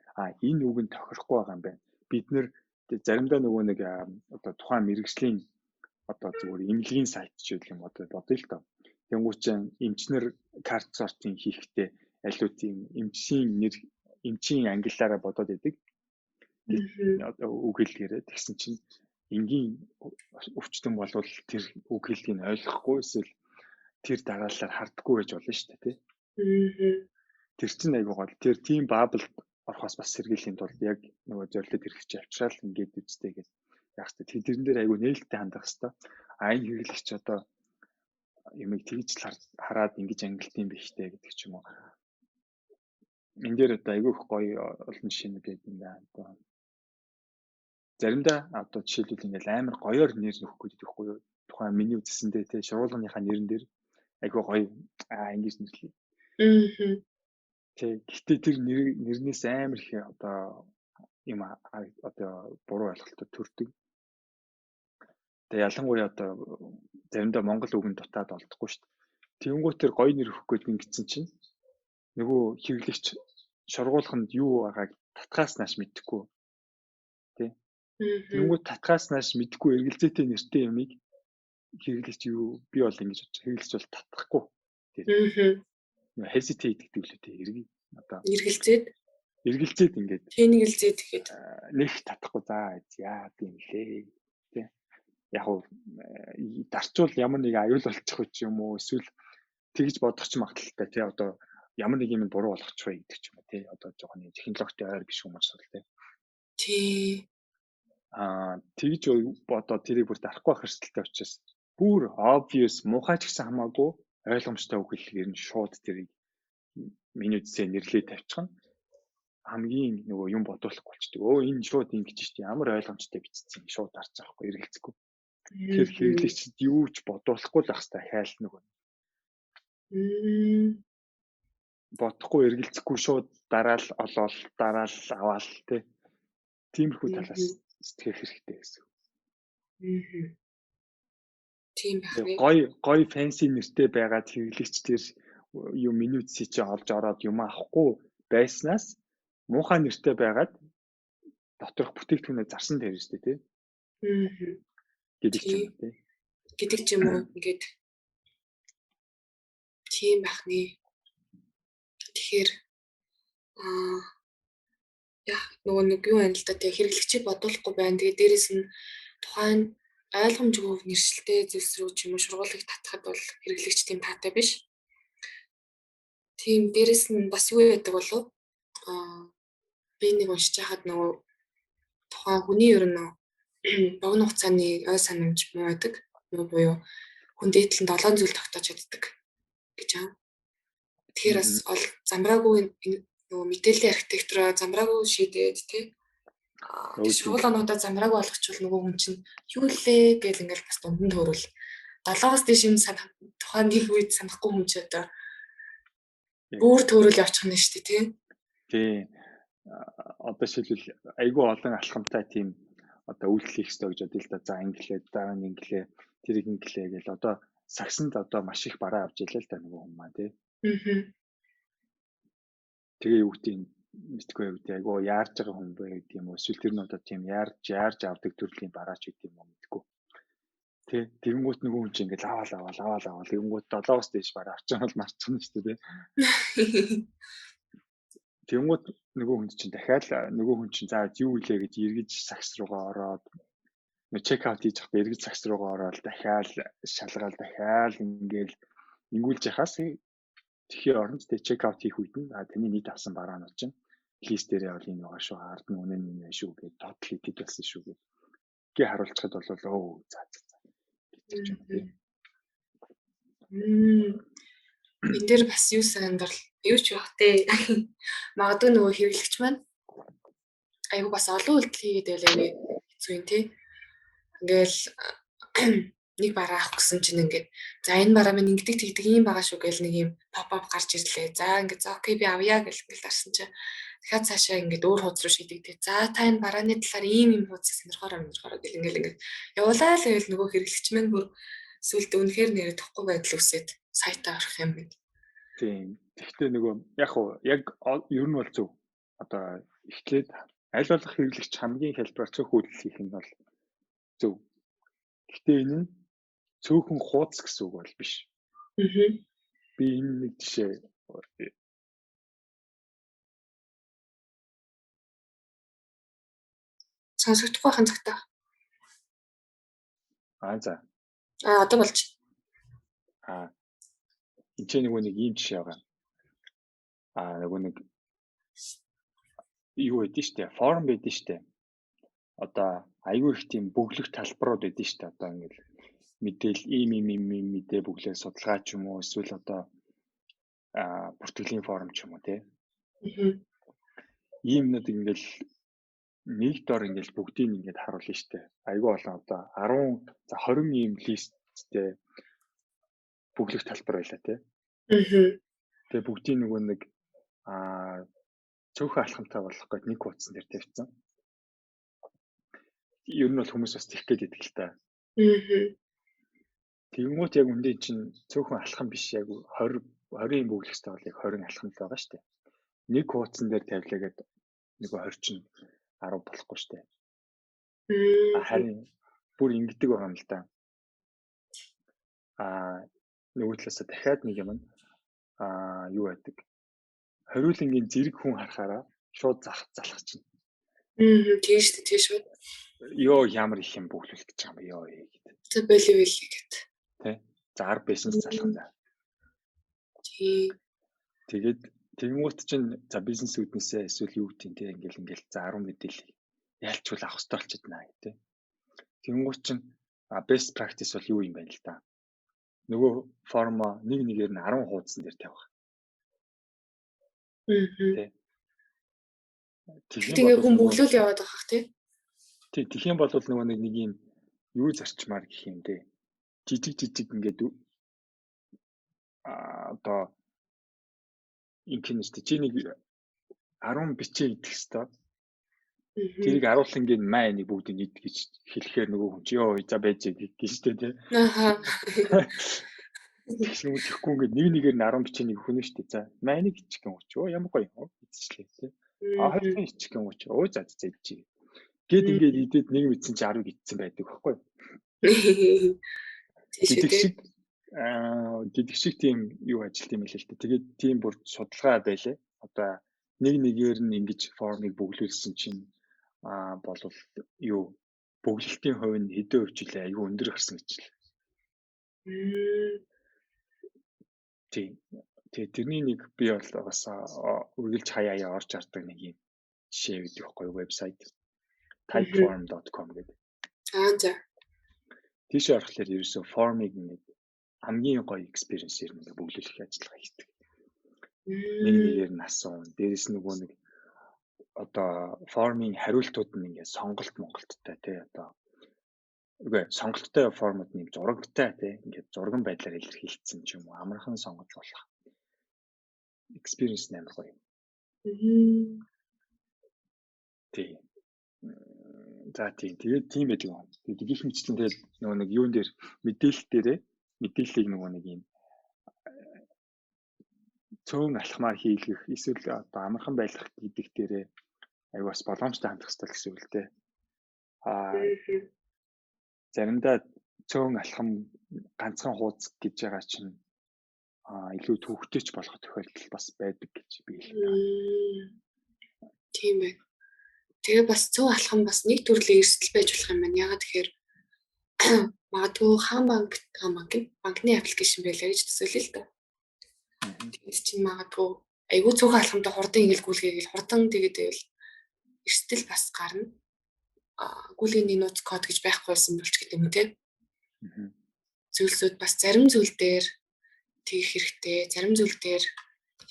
Энэ үг нь тохирохгүй байгаа юм байна. Бид нэр заримдаа нөгөө нэг одоо тухайн мэрэгжлийн одоо зүгээр имлэгийн сайт ч гэх юм одоо бодъё л доо. Тэнгуүчэн эмчнэр карт сортын хийхдээ аливаа тийм эмчийн ангиллаараа бодоод идэг. Одоо үг хэлгээрээ тэгсэн чинь энгийн өвчтөн болвол тэр үг хэлгийг ойлгохгүй эсвэл тэр дараалалаар хардггүй байж болно шүү дээ, тий. Тэр чинь айгуу гол. Тэр тийм баблд орохоос бас сэргийлэх тулд яг нөгөө зорилт хэрэгч авчрал ингээд үстэй гэж яах вэ? Тэрэн дээр айгуу нээлттэй хандах хэрэгтэй. Энэ хэрэглэгч одоо юмыг тэгж хараад ингэж ангилт юм биш үү гэдэг ч юм уу. Энд дээр одоо айгуу их гоё олон жишээ гэдэг юм байна. Заримдаа одоо жишээлбэл ингээл амар гоёор нэр нөхөх гэдэг байхгүй юу? Тухайн миний үзсэндээ тий шургуулгынхаа нэрэн дээр айгуу гоё ингэж нэрлэе. Гэхдээ тэр нэрнээс амар их одоо юм одоо буруу ойлголтод төрдөг. Тэгээ ялангуяа одоо заримдаа монгол үгэнд дутаад олдохгүй шүү дээ. Тэнгуү тэр гоё нэр өгөх гэдэг ингэсэн чинь нөгөө хэрэглэгч шургуулганд юу байгааг татгаас нааш мэдэхгүй. Тэ. Тэнгуү татгаас нааш мэдэхгүй эргэлзээтэй нэртэй юмыг хэрэглэгч юу би бол ингэж бодож хэрэглэгч бол татахгүй. Тэр hesitate гэдэг үлээтэй эргий одоо эргэлзээд ингээд тэнэгэлзээд гэхэд нэг татахгүй яа тийм лээ тий. Яг уу дарчвал ямар нэг аюул болчих ч юм уу эсвэл тэгж бодох ч магадaltaй тий. Одоо ямар нэг юм буруу болгочих вэ гэдэг ч юм уу тий. Одоо жоохон технологитой ойр биш хүмүүс бол тий. Тий. Тэгж бодоод тэрийг бүр дарахгүй байх хэрэгтэй учраас бүр obvious муухай ч гэсэн хамаагүй ойлгомжтой үг хэллэгээр нь шууд тэрийг миний үсээ нэрлээ тавьчихна. Хамгийн нөгөө юм бодуулахгүй болчдөг. Энэ шууд ингэж штий ямар ойлгомжтой бичсэн шууд харж байгаа хгүй эргэлзэхгүй. Тэр хэрэглэгчд юу ч бодуулахгүй л ах хэвээр хайл нөгөө. Бодохгүй эргэлзэхгүй шууд дараал олоод дараал аваал тий. Тиймэрхүү талаас сэтгэх хэрэгтэй гэсэн. Тийм байна. Гой фэнси нэртэй байгаад хэрэглэгч тэр юм миний үсээ чи олж ороод юм авахгүй байснаас муухай нэртэй байгаад доторх бүтээгдэхүүнээ зарсан дээр шүү дээ тий. Гэдэг ч юм тий. Гэдэг ч юм уу ингээд тийм байх нэ. Тэгэхээр нөгөө нэг юу байна л да тий хэрэглэгчийг бодуулахгүй байна. Тэгээ дээрэс нь тухайн ойлгомжгүй нэршилтэй зүйлс рүү ч юм уу шургуулыг татхад бол хэрэглэгч тийм таатай биш. Тийм дээрэс нь бас юу яадаг болов би нэг уншиж хахад нөгөө тухайн хүний ер нь богино хугацааны ой санамж муу байдаг. Нөгөө буюу хүн дээдлэн 7 зүйл тогтоож чаддаг гэж аа. Тэгэхээр бас замбраагүй нөгөө мэдээллийн архитектураа замбраагүй шийдээд тий. Шургуулгаануудаа замбраагүй болгочвол нөгөө хүн чинь юу лээ гэл ингээл бас дунд нь төрөл 7-оос дээш юм тухайн нэг үед санахгүй хүн ч бүр төрөл явчих нь шүү дээ тий. Тий. Одоо шилбэл айгүй олон алхамтай тийм одоо үйлдэл хийх ёстой гэж бодъё л да. За инглээ, дараа нь инглээ, тэрийг инглээ гэл одоо сагсанд одоо маш их бараа авч илээ л да нөгөө хүн маа тий. Тэгээ юу гэдэг мэдгүй юу гэдэг айгүй яарж байгаа хүн бай гэдэг юм уу эсвэл тэр нь одоо тийм яарж авдаг төрлийн бараач гэдэг юм уу мэдгүй. Тий. Тэгэнгүүт нөгөө хүн чинь ингээд аваал тэгэнгүүт 7-оос дээш бараа авч байгаа бол марцсан шүү дээ тий. Тэгэнгүүт нөгөө хүн чинь дахиад нөгөө хүн чинь за юу илээ гэж эргэж сагс руугаа ороод чек аут хийж явахдаа эргэж сагс руугаа ороод дахиад шалгаал дахиад ингээл ингүүлж яхаас тэгэхээр оронд тэ чек аут хийх үед нь таны нийт авсан бараанууд чинь лист дээрээ бол энэ байгаа шүү ард нь үнэн нь шүү гэж тотал идэт болсон шүү гэж харуулцахад бол за гэдэг ч юм тий. Энэ дээр бас юу сандар юу ч байх те. Магадгүй нөгөө хэрэглэгч маань айгу бас олон үйлдэл хийгээд байлаа хэцүү юм тий. Ингээл нэг бараа авах гэсэн чинь ингээд за энэ бараа минь ингэдэг тэгдэг юм байгаа шүү гэл нэг юм pop-up гарч ирлээ. За ингээд за окей би авъя гэл ингээл дарсан чинь дахиад цаашаа ингээд өөр хуудас руу шийдэгдээ. За та энэ барааны талаар ийм хуудас сонирхороо гэл ингээл явуулаа л гэвэл нөгөө хэрэглэгч маань бүр сүлд үнэхээр нэрээ тохгүй байдал үсээд сайтаа орох юм байна. Тийм. Гэхдээ нөгөө яг ер нь бол зөв. Одоо эхлээд аль болох хэрэглэгч хамгийн хэлбэрээр цөөх үйлдэл хийх нь бол зөв. Гэхдээ энэ нь цөөхөн хуудас гэсэн үг бол биш. Би энэ нэг жишээ сонсогдохгүй хан цагтаа. За. Одоо болж. Энд чинь нөгөө нэг ийм жишээ байгаа. Нөгөө нэг юу байдэн штэ, форум байдэн штэ. Одоо аюу их тийм бөглөх талбарууд байдэн штэ. Одоо ингээл мэдээл ийм мэдээ бүглээ судалгаа ч юм уу, эсвэл одоо бүртгэлийн форум ч юм уу тий. Иймнүүд ингээл нэг дор ингээл бүгдийг ингээд харуулна штэ. Аюу олон одоо 10 за 20 ийм листтэй бүглэх талбар байлаа тий. Тэгээ бүгдийг нөгөө нэг цөөхөн алхамтай болох гээд нэг хуудсан дээр тавьсан. Ер нь бол хүмүүс бас тех гээд идэг л та. Тэгмүүд яг үндэ чинь цөөхөн алхам биш яг 20-ийн бүглэхтэй бол яг 20 алхам л байгаа шүү дээ. Нэг хуудсан дээр тавилаа гээд нөгөө 20 чинь 10 болохгүй шүү дээ. Харин бүр ингэдэг байгаа юм л да. Нөгөө талаасаа дахиад нэг юм юу байдаг. Хориулангийн зэрэг хүн харахаараа шууд залхах чинь. Тийм шүү дээ, тийм шүү. Йоо ямар их юм бүглүүлэх гэж байгаа юм ёо гэдэг. Тэ болив гэд. Тэ. За 10 бизнес залхах да. Тэгээд тэгмүүт чинь за бизнес үүднээсээ эсвэл юу гэдэг те ингээл за 10 мэдээлэл ялчгүй авах хэрэгтэй болчиход байна гэдэг. Тэгмүүт чинь best practice бол юу юм бэ л да. Нөгөө форма нэг нэгээр нь 10 хуудсан дээр тавих. Тэгээ хүн бүглүүл яваад байгаа хах тий. Тэгэх юм бол нөгөө нэг юм юу зарчмаар гэх юм дээ. Жижиг ингээд одоо инкинэстэй чи нэг 10 бичээ идэх хэвээр. Тэрийг аруулангийн май нэг бүгдийг ид гэж хэлэхээр нөгөө хүн чи ёо за байж гэжтэй тий. Тэгэхгүй ингээд нэгээр нь 10 бичээ нэг хүн шүү дээ. За майныг ичих гэн үуч. Ямар гоё юм эцчлээ тий. Хоёрын ичих гэн үуч. За чи. Гэт ингээд идээд нэг мэдсэн чи 10 гитсэн байдаг байхгүй юу? Гэдэг шиг тийм юу ажилт юм л л дээ. Тэгээд тийм бүр судалгаа байлаа. Одоо нэгээр нь ингэж формыг бүглүүлсэн чинь болов юу бүглэлтийн хувь нь хэдэн хувьчлээ аюу өндөр гарсан гэж л. Тэгээд тэрний нэг би бол бас үргэлж хаяа орж хардаг нэг юм жишээ байдаг байхгүй юу вебсайт typeform.com гэдэг. За. Тийш орохлоор ерөөсөө формыг нэг хамгийн гоё экспириенсээр нэг бүглүүлэх ажиллагаа хийдэг. Нэгээр нь асуун. Дээрээс нөгөө нэг одоо формын хариултууд нь ингээд сонголттой тий одоо үгүй сонголттой формууд нь зурагтай тий ингээд зурган байдлаар илэрхийлсэн ч юм уу амархан сонгож болох. Experience нэмэр гоё. Тий. За тэгээд тийм байдаг юм. Тэгээд гих мэтчлэн тэгээд нөгөө нэг юун дээр мэдээллийг нөгөө нэг юм цөөн алхмаар хийлгэх эсвэл одоо амархан байлгах гэдэг дээрээ аюу бас боломжтой хандах хэрэгтэй гэсэн үг л дээ. Заримдаа цөөн алхам ганцхан хуудас гэж байгаа чинь илүү төвөгтэй ч болох тохиолдол бас байдаг гэж би хэлээ. Тийм ээ. Тэгээ бас цөөн алхам бас нэг төрлийн эрсдэл байж болох юм байна. Ягаад тэгэхээр магадгүй хаан банкны аппликейшн байлаа гэж төсөөлөе л да. Тэгээд чинь магадгүй айгүй цөөхөн алхамтай хурдан ингээл хурдан тэгээд байвал эрсдэл бас гарна. Гүйлгээний нууц код гэж байхгүйсэн болч гэдэг юм те. Зүйлсүүд бас зарим зүйл дээр тэгэх хэрэгтэй. Зарим зүйл дээр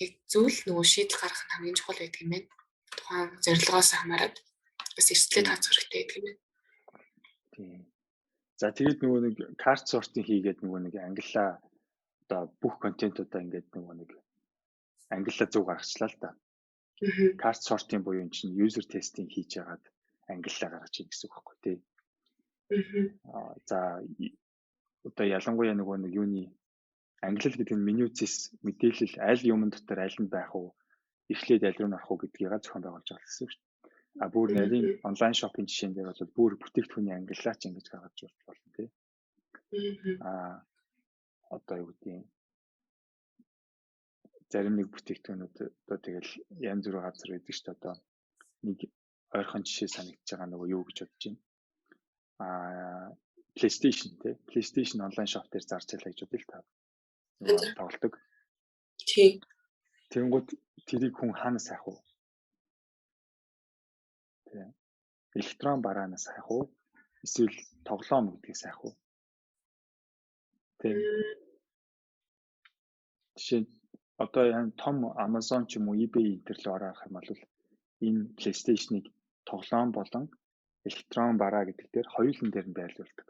яг зүйл нөгөө шийдэл гаргах нь хамгийн чухал байдаг юм байна. Тухайн зорилгоос хамаарат бас эрсдлээ тооцох хэрэгтэй гэдэг юм байна. Тийм. За тэгээд нөгөө нэг card sorting хийгээд нөгөө нэг англиа одоо бүх контентуудаа ингээд нөгөө нэг англиа зөв гаргачлаа л да. Card sorting буюу энэ чинь user testing хийж яагаад англиа гаргаж ийн гэсэн үг байхгүй тий. За одоо ялангуяа нөгөө нэг юуны англи гэдэг нь менюцээс мэдээлэл аль юмн дотор аль нь байх уу, эхлээд аль руу орох уу гэдгийг зохион байгуулж байгаа гэсэн үг шүү дээ. Бүр нарийн онлайн шопинг жишээн дээр бол бүр бүтээгдэхүүний англиач ингэж гаргаж урж болно тий. Одоо юу гэдэг юм. Зарим нэг бүтээгдэхүүнүүд одоо тэгэл янз бүрийн газар байдаг шүү дээ. Одоо нэг ойрхон жишээ санагдаж байгаа нөгөө юу гэж бодож байна. PlayStation тий. PlayStation онлайн шоп дээр зарж ялаа гэж бодъё л та. Тоглодог. Тий. Тэнгууд тэрийг хүн хаанаас авах вэ? Тий. Электрон бараанаас авах уу? Эсвэл тоглоом гэдгээс авах уу? Тий. Жишээ одоо яг том Amazon ч юм уу eBay энэ төр л орох юм бол энэ PlayStation-ыг тоглоом болон электрон бараа гэдэг дээр хоёулын дээр нь байрлуулдаг.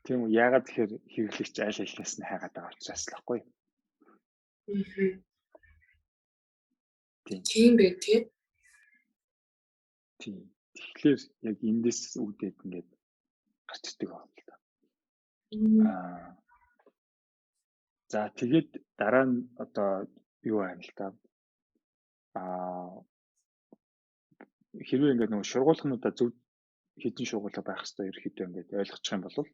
Тийм үү, яагаад тэгэхээр хэрэглэгч аль алинаас нь хайгаад байгаа учраас л байхгүй. Тийм байх тий. Тийм. Тэгэхээр яг эндээс үүдээд ингээд гарч ирдэг байна л да. За тэгээд дараа нь одоо юу байна л да. Хэрвээ ингээд нөгөө шургуулгынудаа зөв хэдэн шургуулга байх хэрэгтэй ерөөхдөө ингээд ойлгочих юм бол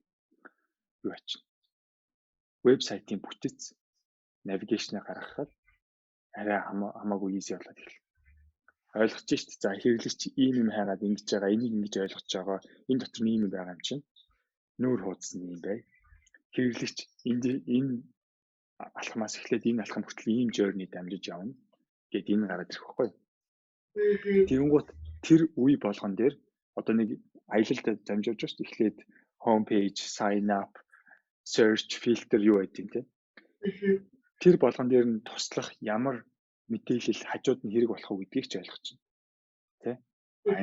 юу ачна. Вебсайтын бүтэц навигашныг гаргахад арай хамаагүй easy болоод эхэлнэ. Ойлгож шүү дээ. За хэрэглэгч ийм юм хайгаад ингэж байгаа, энийг ингэж ойлгож байгаа, энэ дотор ийм юм байгаа юм чинь нүүр хуудсан юм бай. Хэрэглэгч энэ алхамаас эхлээд энэ алхам хүртэл ийм journey дамжиж явна гэд энэ гараад ирэх байхгүй. Тэгэнгუთ тэр үе болгон дээр одоо нэг аялалд дамжуулж шүү дээ. Эхлээд home page, sign up, search, filter юу гэдэг юм те. Тэр болгон дээр нь туслах ямар мэдээлэл хажууд нь хэрэг болох уу гэдгийг ч ойлгож байна. Тэ?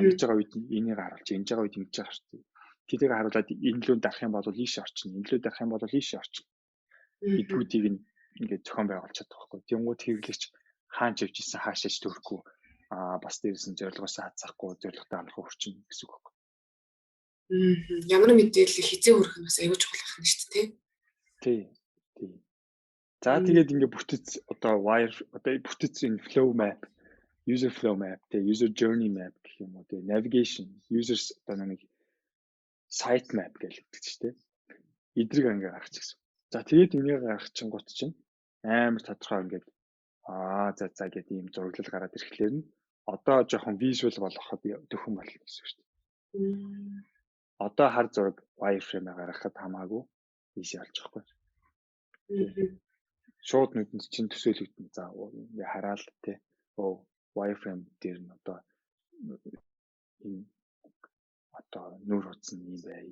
Ингэж байгаа үед энийг харуулж, ингэж байгаа үед ингэж байгаа шүү дээ. Тэдийг харуулад энэ лөө дарах юм бол ийш орчин, энэ лөө дарах юм бол ийш орчин. Эдгүүдийг ингээд зохион байгуулж чадах байхгүй. Тэнгууд хэрэглэгч хаан ч явжсэн хаашаач төрөхгүй бас дээрээс нь зорилгоосоо хазахгүй зорилготой амрах хүрчин гэсэн үг байхгүй. Ямар мэдээлэл хизээ хүрэх нь бас аюул чухал байна шүү дээ, тий. Тий. За тэгээд ингээд бүтэц одоо wire одоо бүтэц энэ flow map, user flow map, тий, user journey map гэх юм уу, тий, navigation, users одоо нэг site map гэж хэлдэг шүү дээ. Эдрийг ингээд гаргачих гэсэн. За тэгээд энийг гаргachингууд чинь амар тодорхой ингээд за гэдэг ийм зураглал гараад ирэхлээр нь одоо жоохон visual болгоход төхөн болно гэсэн шүү дээ. Одоо хар зураг wireframe гаргахад хамаагүй easy болж байгаа байхгүй. Шууд нүдэнд чинь төсөөлөгдөн. За ингээ хараал тий. Wireframe дээр нь одоо энэ одоо нүүр хуудсан юм бай.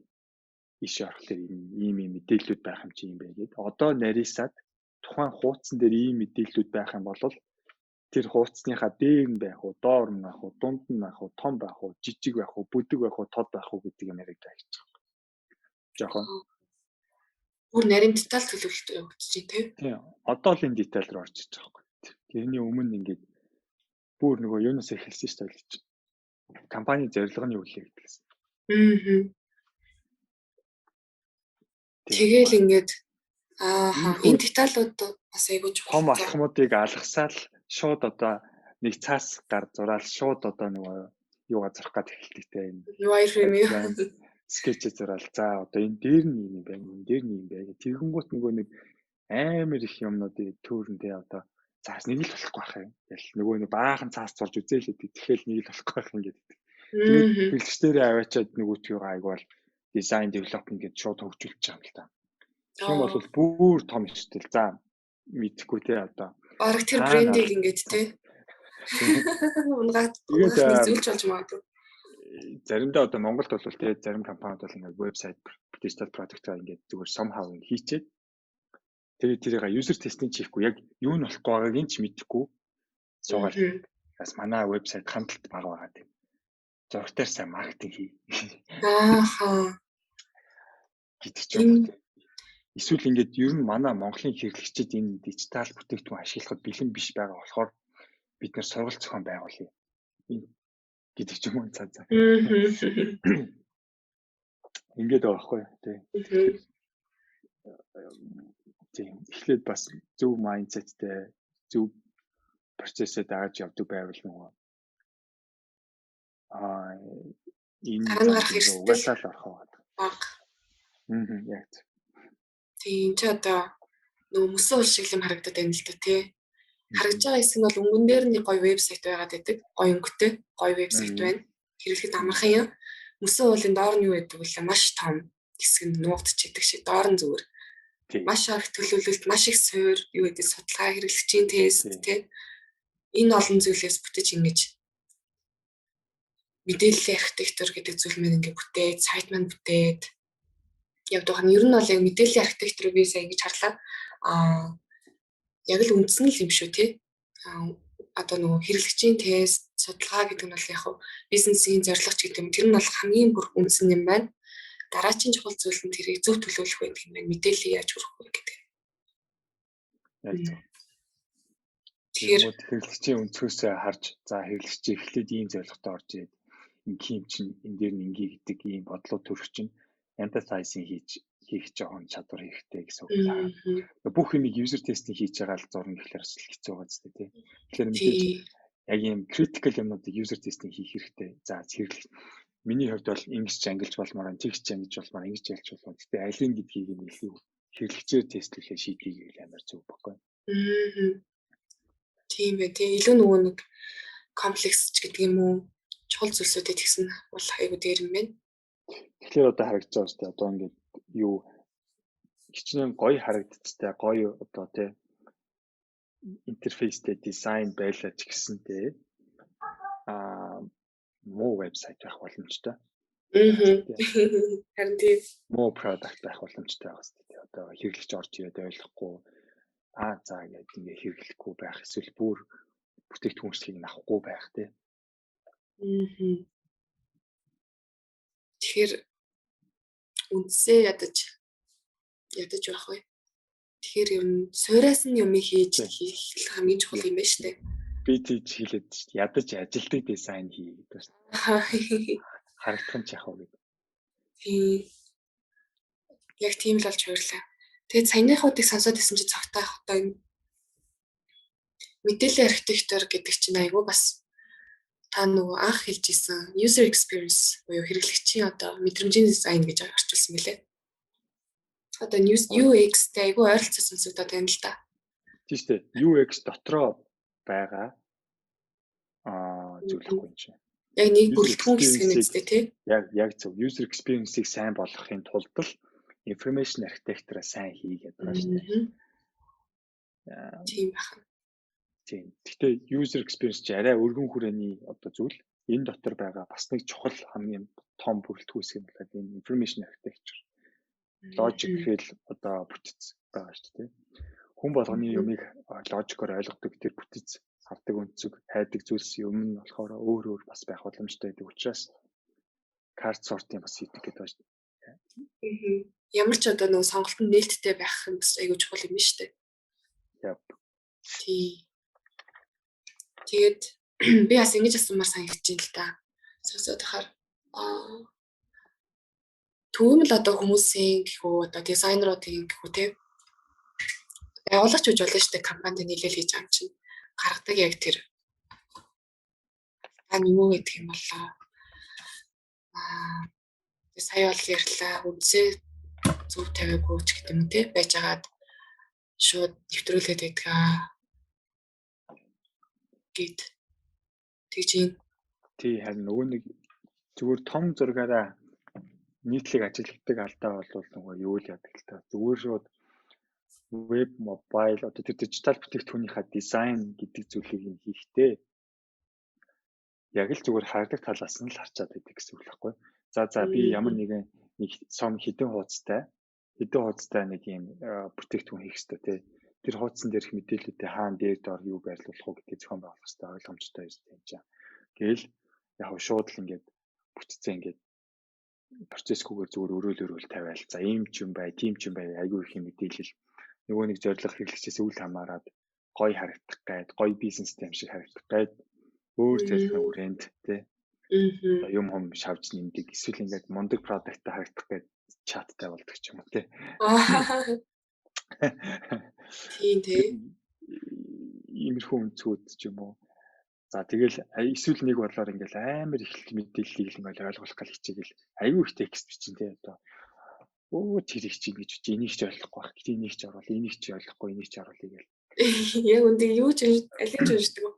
Иш орохлоор ийм мэдээлэлүүд байх юм чи юм бай гэдэг. Одоо нарийсаад тухайн хуудсан дээр ийм мэдээлэлүүд байх юм бол тэр хуудасныхаа дээр нь байх уу, доор нь байх уу, дунд нь байх уу, том байх уу, жижиг байх уу, бүдэг байх уу, тод байх уу гэдэг юм яриад байгаа гэж байна. Жохон бүр нарийн деталь төлөвлөлт явагдаж байна тий. Тийм. Одоо л энэ деталь руу орж иж байгаа байхгүй. Тэрний өмнө ингээд бүр нөгөө юунаас эхэлсэн шүү дээ гэж. Компани зорилго нь юу вэ гэдгээс. Тэгэл ингээд энэ деталууд бас айгуу чухал. Том алхмуудыг алгасаал шууд одоо нэг цаас гар зураал шууд одоо нөгөө юугаа зурах гээд эхэлтэгтэй энэ. Wireframe скетч зураал. За одоо энэ дээр нь юм байна. Энэ дээр нь юм байна. Тэгэнгүүт нөгөө нэг амар их юмнуудыг төөрөндөө одоо цаас нэг л болохгүй байх юм. Тэгэл нөгөө нэг баахан цаас зурж үзээл гэдэг. Тэгэл нэг л болохгүй байх юм гэдэг. Тэгээд бэлгчдэрээ аваачаад нөгөөтгөө айгуул дизайн девелопмент гэж шууд хөгжүүлж байгаа юм л та. Тийм бол бүр том стил. За мэдхгүй те одоо. Бараг тэр брендийг ингээд те. Унгаад зүйлж болж магадгүй. Заримдаа одоо Монголд бол те зарим компаниуд бол ингээд вебсайт digital product-аа ингээд зүгээр somehow хийчээд тэгээд тэрийг user testing хийхгүй яг юу нь болохгүй байгааг нь ч мэдэхгүй суугаад бас манай вебсайт хандлт бага байгаа тийм. зургатаар сайн маркетинг хий Ааха. гэдэг ч Ийм юм. Эсвэл ингээд ер нь манай Монголын хэрэглэгчид энэ дижитал бүтээгдэхүүн ашиглахад бэлэн биш байгаа болохоор бид нэр сургалт зохион байгуулъя. Энэ гэдэг ч юм уу цаа. Ингээд байгаа байхгүй тий. Тийм эхлээд бас зөв майндсеттэй зөв процессыг дааж явдаг байвал нөгөө энэ гарах эрсдэл угаасаа л орох баг. Яг. Тийм ч одоо нөгөө мөсөн ул шиг юм харагдаад байна л да тий. Харагдж байгаа хэсэг нь бол өнгөн дээр нэг гоё вебсайт байгаад байдаг. Гоё өнгөтэй гоё вебсайт байна. Хэрэглэхэд амархан юм. Мөсөн уулын доор нь юу байдаг вэ? Маш том хэсэг нь нуугдчихдаг шиг доор нь зүгээр. Маш их төлөвлөлт, маш их суур, юу гэдэг судалгаа, хэрэглэгчийн тест тий. Энэ олон зүйлээс бүтэж ингэж мэдээллийн архитектур гэдэг зүйл маань ингээ бүтээд, сайт маань бүтээд явдаг нь ер нь бол яг мэдээллийн архитектурыг би сая ингэж харлаа. Яг л үндсэн л юм шүү тий. Одоо нөгөө хэрэглэгчийн тест, судалгаа гэдэг нь бол яг бизнесийн зорилгоч гэдэг юм. Тэр нь бол хамгийн бүр үндсэн юм байна. Дараагийн чухал зүйл нь тэрийг зөв төлөвлөх байдаг юм байна. Мэдээлэл яаж хүргэх вэ гэдэг. Яг зөв. Тэгэхээр хэрэглэгчийн өнцгөөсөө харж за хэрэглэгч эхлээд ийм зорилготой орж ирээд ингийн чинь энэ дээр нь ингээ гэдэг ийм бодлоо төрөх чинь emphasizing хийх жоохон чадвар хэрэгтэй гэсэн үг байна. Бүх юмыг user testing хийж байгаа л зурна гэхлээр хэцүү байгаа зү тий. Тэгэхээр мэдээж яг ийм critical юмнуудыг user testing хийх хэрэгтэй. За хэрэглэгч миний хувьд бол ингэж ангилж болмоор, тэгж ангилж болмоор, ингэж ялж болмоор. Гэтэ алийг гэдгийг нь илүү хэрэглэгчээр тестлэхээ шийдгийг л амар зөв баггүй. Тийм бай. Тэгээ илүү нөгөө нэг комплекс ч гэдэг юм уу чухал зүйлсүүдэд тэгсэн бол айгуу дээр юм байна. Тэгэхээр одоо харагдаж байгаа шүү дээ. Одоо ингээд юу хичнээн гоё харагдцтай, гоё одоо тий интерфейстэй дизайн байлаа ч гэсэнтэй муу вебсайт байх боломжтой. Харин тийм муу продакт байх боломжтой байгаа шүү дээ. Одоо хэрэглэгч орж ирээд ойлгохгүй за гэдэг ингээ хэрэглэхгүй байх эсвэл бүр бүтээгдэхүүн үйлчлэгийг авахгүй байх тий. Тэгэхээр үндсээ ядаж байх вэ? Тэгэхээр ер нь суураас нь юм хийж хийх хамгийн чухал юм байна шүү дээ. Би тийж хэлээд шүү дээ. Ядаж ажилдаг дизайн хий гэдэг шүү дээ. Харагдах нь ч яах вэ гэдэг. Тийм. Яг тийм л болж хуурлаа. Тэгээд саяныхуудыг сонсоод исэн чи цогтойх одоо энэ мэдээллийн архитектур гэдэг чинь айгүй бас та нөгөө анх хэлж исэн user experience буюу хэрэглэгчийн одоо мэдрэмжийн дизайн гэж орчуулсан мөлий. Одоо UX-тэй айгүй ойролцоо сонсогдоод байна л да. Тийм шүү дээ. UX дотроо байгаа зүйлэхгүй юм чинь. Яг нэг бүрэлдэхүүн хэсэг нь үстэй тий. Яг зөв. User experience-ийг сайн болгохын тулд л information architecture-а сайн хийгээд байгаа шүү дээ. Тийм байна. Тийм. Гэхдээ user experience чи арай өргөн хүрээний одоо зүйл. Энэ дотор байгаа бас нэг чухал хамгийн том бүрэлдэхүүн хэсэг нь болохоор энэ information architecture. Logic хэл одоо бүтэц байгаа шүү дээ. Хүн болгоны юмыг логикоор ойлгодог тэр бүтэц хардаг өнцөг, хайдаг зүйлс юм нь болохоор өөр бас байх боломжтой гэдэг учраас карт сортын бас хийдэг гэдэг байна шүү дээ. Ямар ч одоо нэг сонголтод нээлттэй байх юм бас айгүй чухал юм шүү дээ. Тий. Тэгээд би бас ингэж асуумаар санагдаж байна л да. Сонсоод тахаар түүмэл одоо хүмүүсийн гэхүү одоо дизайнеруудын гэхүү те байгуулагч гэж болно шүү дээ. Компанид нийлээл хийж байгаа юм чинь гаргадаг яг тэр юу гэдэг юм болоо. Сая бол ярьлаа үндсээ зөв тавиагүй ч гэдэг юм те байж агаад шууд нэвтрүүлээд байдгаа гэд тэгж юм. Тий харин нөгөө нэг зүгээр том зургаараа нийтлэг ажилладаг алдаа бол нөгөө юу л яадаг л та зүгээр шууд веб мобайл одоо тэр дижитал бүтээгдэхүүнийхаа дизайн гэдэг зүйлийг нь хийхдээ яг л зүгээр харагдах талаас нь л харчаад байдаг гэсэн үг л байхгүй. За би ямар нэг сом хідэн хуудастай нэг юм бүтээгдэхүүн хийх хэрэгтэй тий. Тэр хуудсан дээрх мэдээлэлүүдээ хаана дээр доор юу байрлуулах уу гэдгийг зохион байгуулах хэрэгтэй ойлгомжтой юм чинь. Гээл яг шууд л ингээд бүтцээ ингээд процессгүйгээр зүгээр өрөөл тавиал. За ийм ч юм бай, тийм ч юм бай. Айгүй их юм мэдээлэл. Нөгөө нэг зорилго хэрэглэгчээс үл хамааран гоё харагдах гээд, гоё бизнестэй юм шиг харагдах гээд өөр зорилгын хүрээнд тий. Одоо юм шавж нэмдэг. Эсвэл ингээд мундаг продукттай харагдах гээд чаттай болдог ч юм уу тий. Тийм тий. Иймэрхүү үнцгүүд ч юм уу. За тэгэл эсвэл нэг бодлоор ингээл амар их мэдээллийг л ингээл ойлгох гал хичээгэл аюу их текст бичин тий одоо тэр их чи гэж энийг ч ойлгохгүй байх гэдэг энийг ч оруулах энийг ч ойлгохгүй энийг ч оруулъя гэл яг үндэг юу ч алин ч уншдаг уу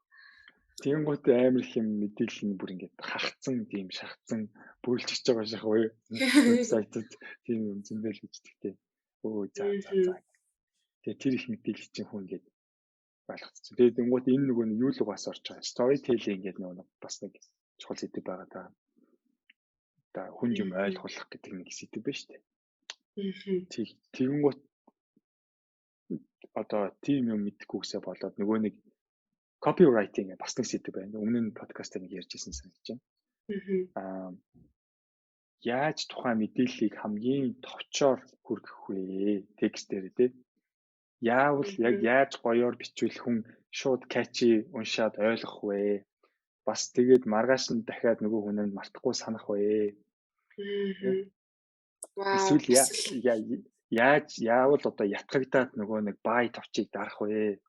Тэнгуут амар их юм мэдээлэл нь бүр ингээд хагцсан тийм шахацсан бүрлжиж байгаа шах уу сайтад тийм юм зөндөл бичдэгтэй за тэгээ тэр их мэдээлэл чинь хүн ингээд ойлгоцсон. Тэгээд тэнгуут энэ нөгөө нь юу л угаас орж байгаа. Storytelling гэдэг нэг бас нэг чухал сэдв байгаа даа. Одоо хүн юм ойлгуулах гэдэг нэг сэдв байна шүү дээ. Тэнгуут одоо тийм юм мэдхгүйсээ болоод нөгөө нэг copywriting бас нэг сэдв байна. Өмнө нь подкастаар нэг ярьжсэн санагдаж байна. Яаж тухайн мэдээллийг хамгийн товчоор хүргэх вэ? Текстээр тий. Яавал яг яаж гоёор бичвэл хүн шууд catchy уншаад ойлгох вэ? Бас тэгээд маргааш нь дахиад нөгөө хүнээ мартахгүй санах вэ? Эсвэл яаж яавал одоо ятгагдаад нөгөө нэг бай товчийг дарах вэ?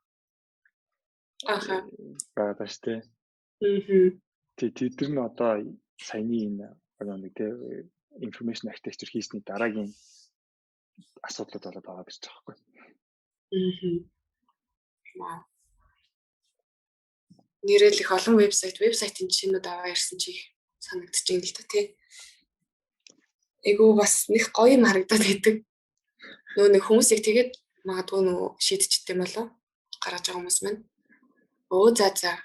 Бага штэ. Тэд нар одоо саяны энэ нэг information architecture хийсний дараагийн асуудлууд болоод байгаа гэж байгаа байхгүй. Нэрэл их олон вебсайтын жишээнүүд аваа ирсэн чи санагдаж байна л да тий. Эйгүү бас нэг гоё юм харагдаад байдаг. Нөгөө нэг хүмүүсийг тэгээд магадгүй нөгөө шийдчихдэг юм болоо гаргаж байгаа хүмүүс маань. За.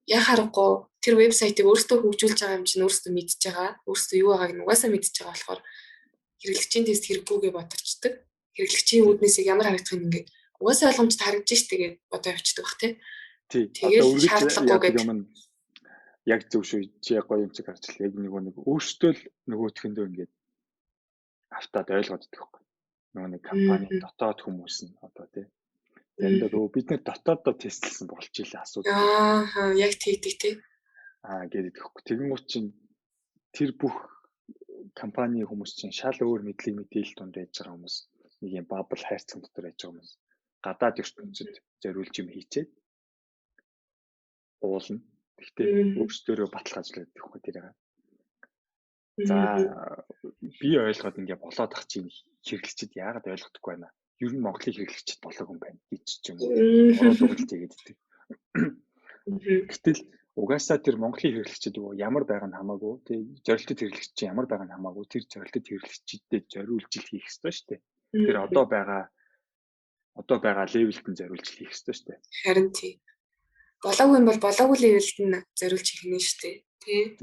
Яг харахгүй тэр вебсайтыг өөртөө хөгжүүлж байгаа юм чинь өөртөө мэдчихэж байгаа. Өөртөө юу байгааг нь угаасаа мэдчихэж байгаа болохоор хэрэглэгчийн тест хэрэггүйгээ бодорчдөг. Хэрэглэгчийн үүднээс ямар харагдахыг ингээд угаасаа ойлгомжтой харагдаж штэ гэж бодоо явчихдаг бах тий. Тэгээд шаардлагагүй юм яг зөв шүү. Чи яг гоё юм шиг харж л яг нэг өөртөө л нөгөөтгөндөө ингээд автаад ойлгоод идэх байхгүй. Нөгөө нэг компани дотоод хүмүүс нь одоо тий. Тэндээ бид нэр дотооддоо тестлсэн болж илээ асуудал. Яг тэгдэг тий. Гэдэг тэгэхгүй. Тэгэн гут чинь тэр бүх компани хүмүүс чинь шал өөр мэдээлэл донд байж байгаа хүмүүс. Нэг юм бабл хайрцаг дотор байж байгаа хүмүүс. Гадаад ертөнцид зориулж юм хийчээд уулна. Гэхдээ өөрсдөө баталгаажлаад өгөхгүй тэрийг. За би ойлгоод ингээ болоод ах чинь хэрэглэгчид яагаад ойлгохгүй байна. Ер нь Монголын хэрэглэгчид болоог юм байна гэж ч юм уу. Оролцуулж хийгээддэг. Гэтэл угаасаа тэр Монголын хэрэглэгчид ямар байгаа нь хамаагүй. Тэг зорилттой хэрэглэгч ямар байгаа нь хамаагүй. Тэр зорилттой хэрэглэгчдэд зориулж хийх ёстой шүү дээ. Тэр одоо байгаа левелд нь зориулж хийх ёстой шүү дээ. Харин тий. Болоогүй юм бол болоогүй левелд нь зориулж хийх нь шүү дээ. Тий.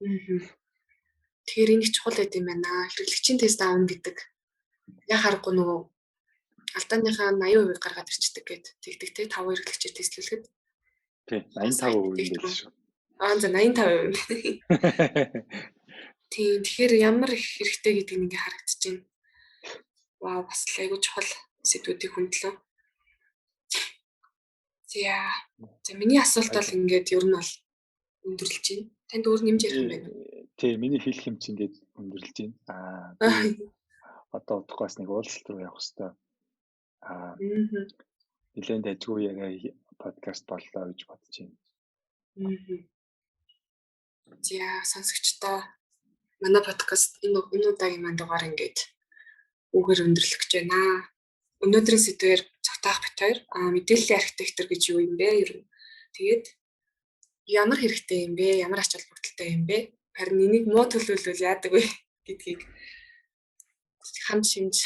Тэгэхээр энэ чухал байд юм байна. Хэрэглэгчийн тест аавна гэдэг. Яг харахгүй нөгөө алдааныхаа 80% гаргаад ирчдэг гэд. Тэгдэг те 5 хэрэглэгчээр тестлүүлэхэд. Тий, 85% юм байл шүү. За 85%. Тий, тэгэхээр ямар их хэрэгтэй гэдэг нь ингээ харагдаж байна. Вау, бас л айгуу чухал сэдвүүдийг хөндлөө. За миний асуулт бол ингээд ер нь бол өндөрлөж байна. Танд өөр нэмж ярих юм байна уу? Тий, миний хэлэх юм чинь ингээд өндөрлөж байна. Одоо удахгүй нэг уулзалт руу явах хэрэгтэй. Нилээн дайггүй яг подкаст боллоо гэж бодож байна. За сонсогчдоо манай подкаст энэ удаагийн маань дугаар ингээд үгээр өндөрлөх гэж байна. Өнөөдрийн сэдвээр цогтаах бит хоёр мэдээллийн архитектор гэж юу юм бэ? Ер нь тэгээд ямар хэрэгтэй юм бэ? Ямар ач холбогдолтой юм бэ? Харин энийг муу төлөвлөл яадаг вэ гэдгийг хамт шимж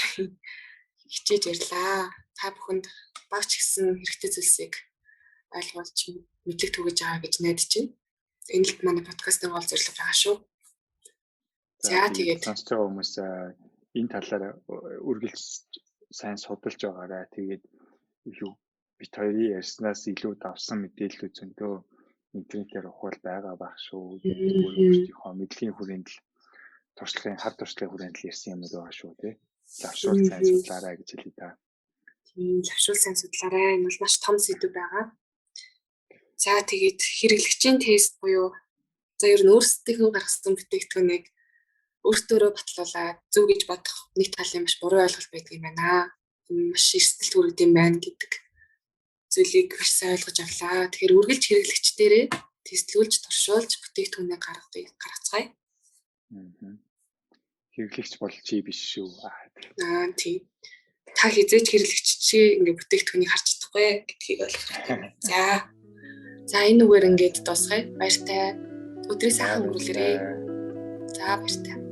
хичээж ярьлаа. Та бүхэнд багч гисэн хэрэгтэй зүйлсийг ойлгуулж мэдлэг түгэж байгаа гэж найдаж байна. Энэ л манай подкастын гол зорилго байгаа шүү. За тэгээд сонсож байгаа хүмүүс энэ талаар үргэлж сайн судалж байгаарай. Тэгээд бит хоёрын ярьснаас илүү давсан мэдээлэл зөндөө интернетээр ухвал байгаа байх шүү. Тэгээд өөрийнхөө мэдлийн хүрээнд л туршлагын хар туршлагын хүрээнд л ирсэн юм байгаа шүү тий. Лавшуул сайн судлаарай гэж хэлээ та. Тийм лавшуул сайн судлаарай. Энэ бол маш том сэдв байгаа. За тэгээд хэрэглэгчийн тест буюу за ер нь өөрсдийнхөө гаргасан бүтээгдэхүүнийг өөртөөрөө батлуулаад зөв гэж бодох нэг талын маш буруу ойлголт байдаг юм байна. Маш эрсдэл төрөд юм байна гэдэг зүйлийг маш сайн ойлгож авлаа. Тэгэхээр үргэлж хэрэглэгчдэрээ тестлүүлж, туршуулж бүтээгдэхүүнээ гаргацгаая. Хэрэглэгч бол чи биш шүү. Тийм. Та хизээч хэрэглэгч чи ингээ бүтээгдэхүүнийг харж чадахгүй гэдгийг ойлгох хэрэгтэй. За энэ үгээр ингээд дуусгая. Баяртай. Өдрийн сайхан өнгөрүүлээрэй. За баяртай.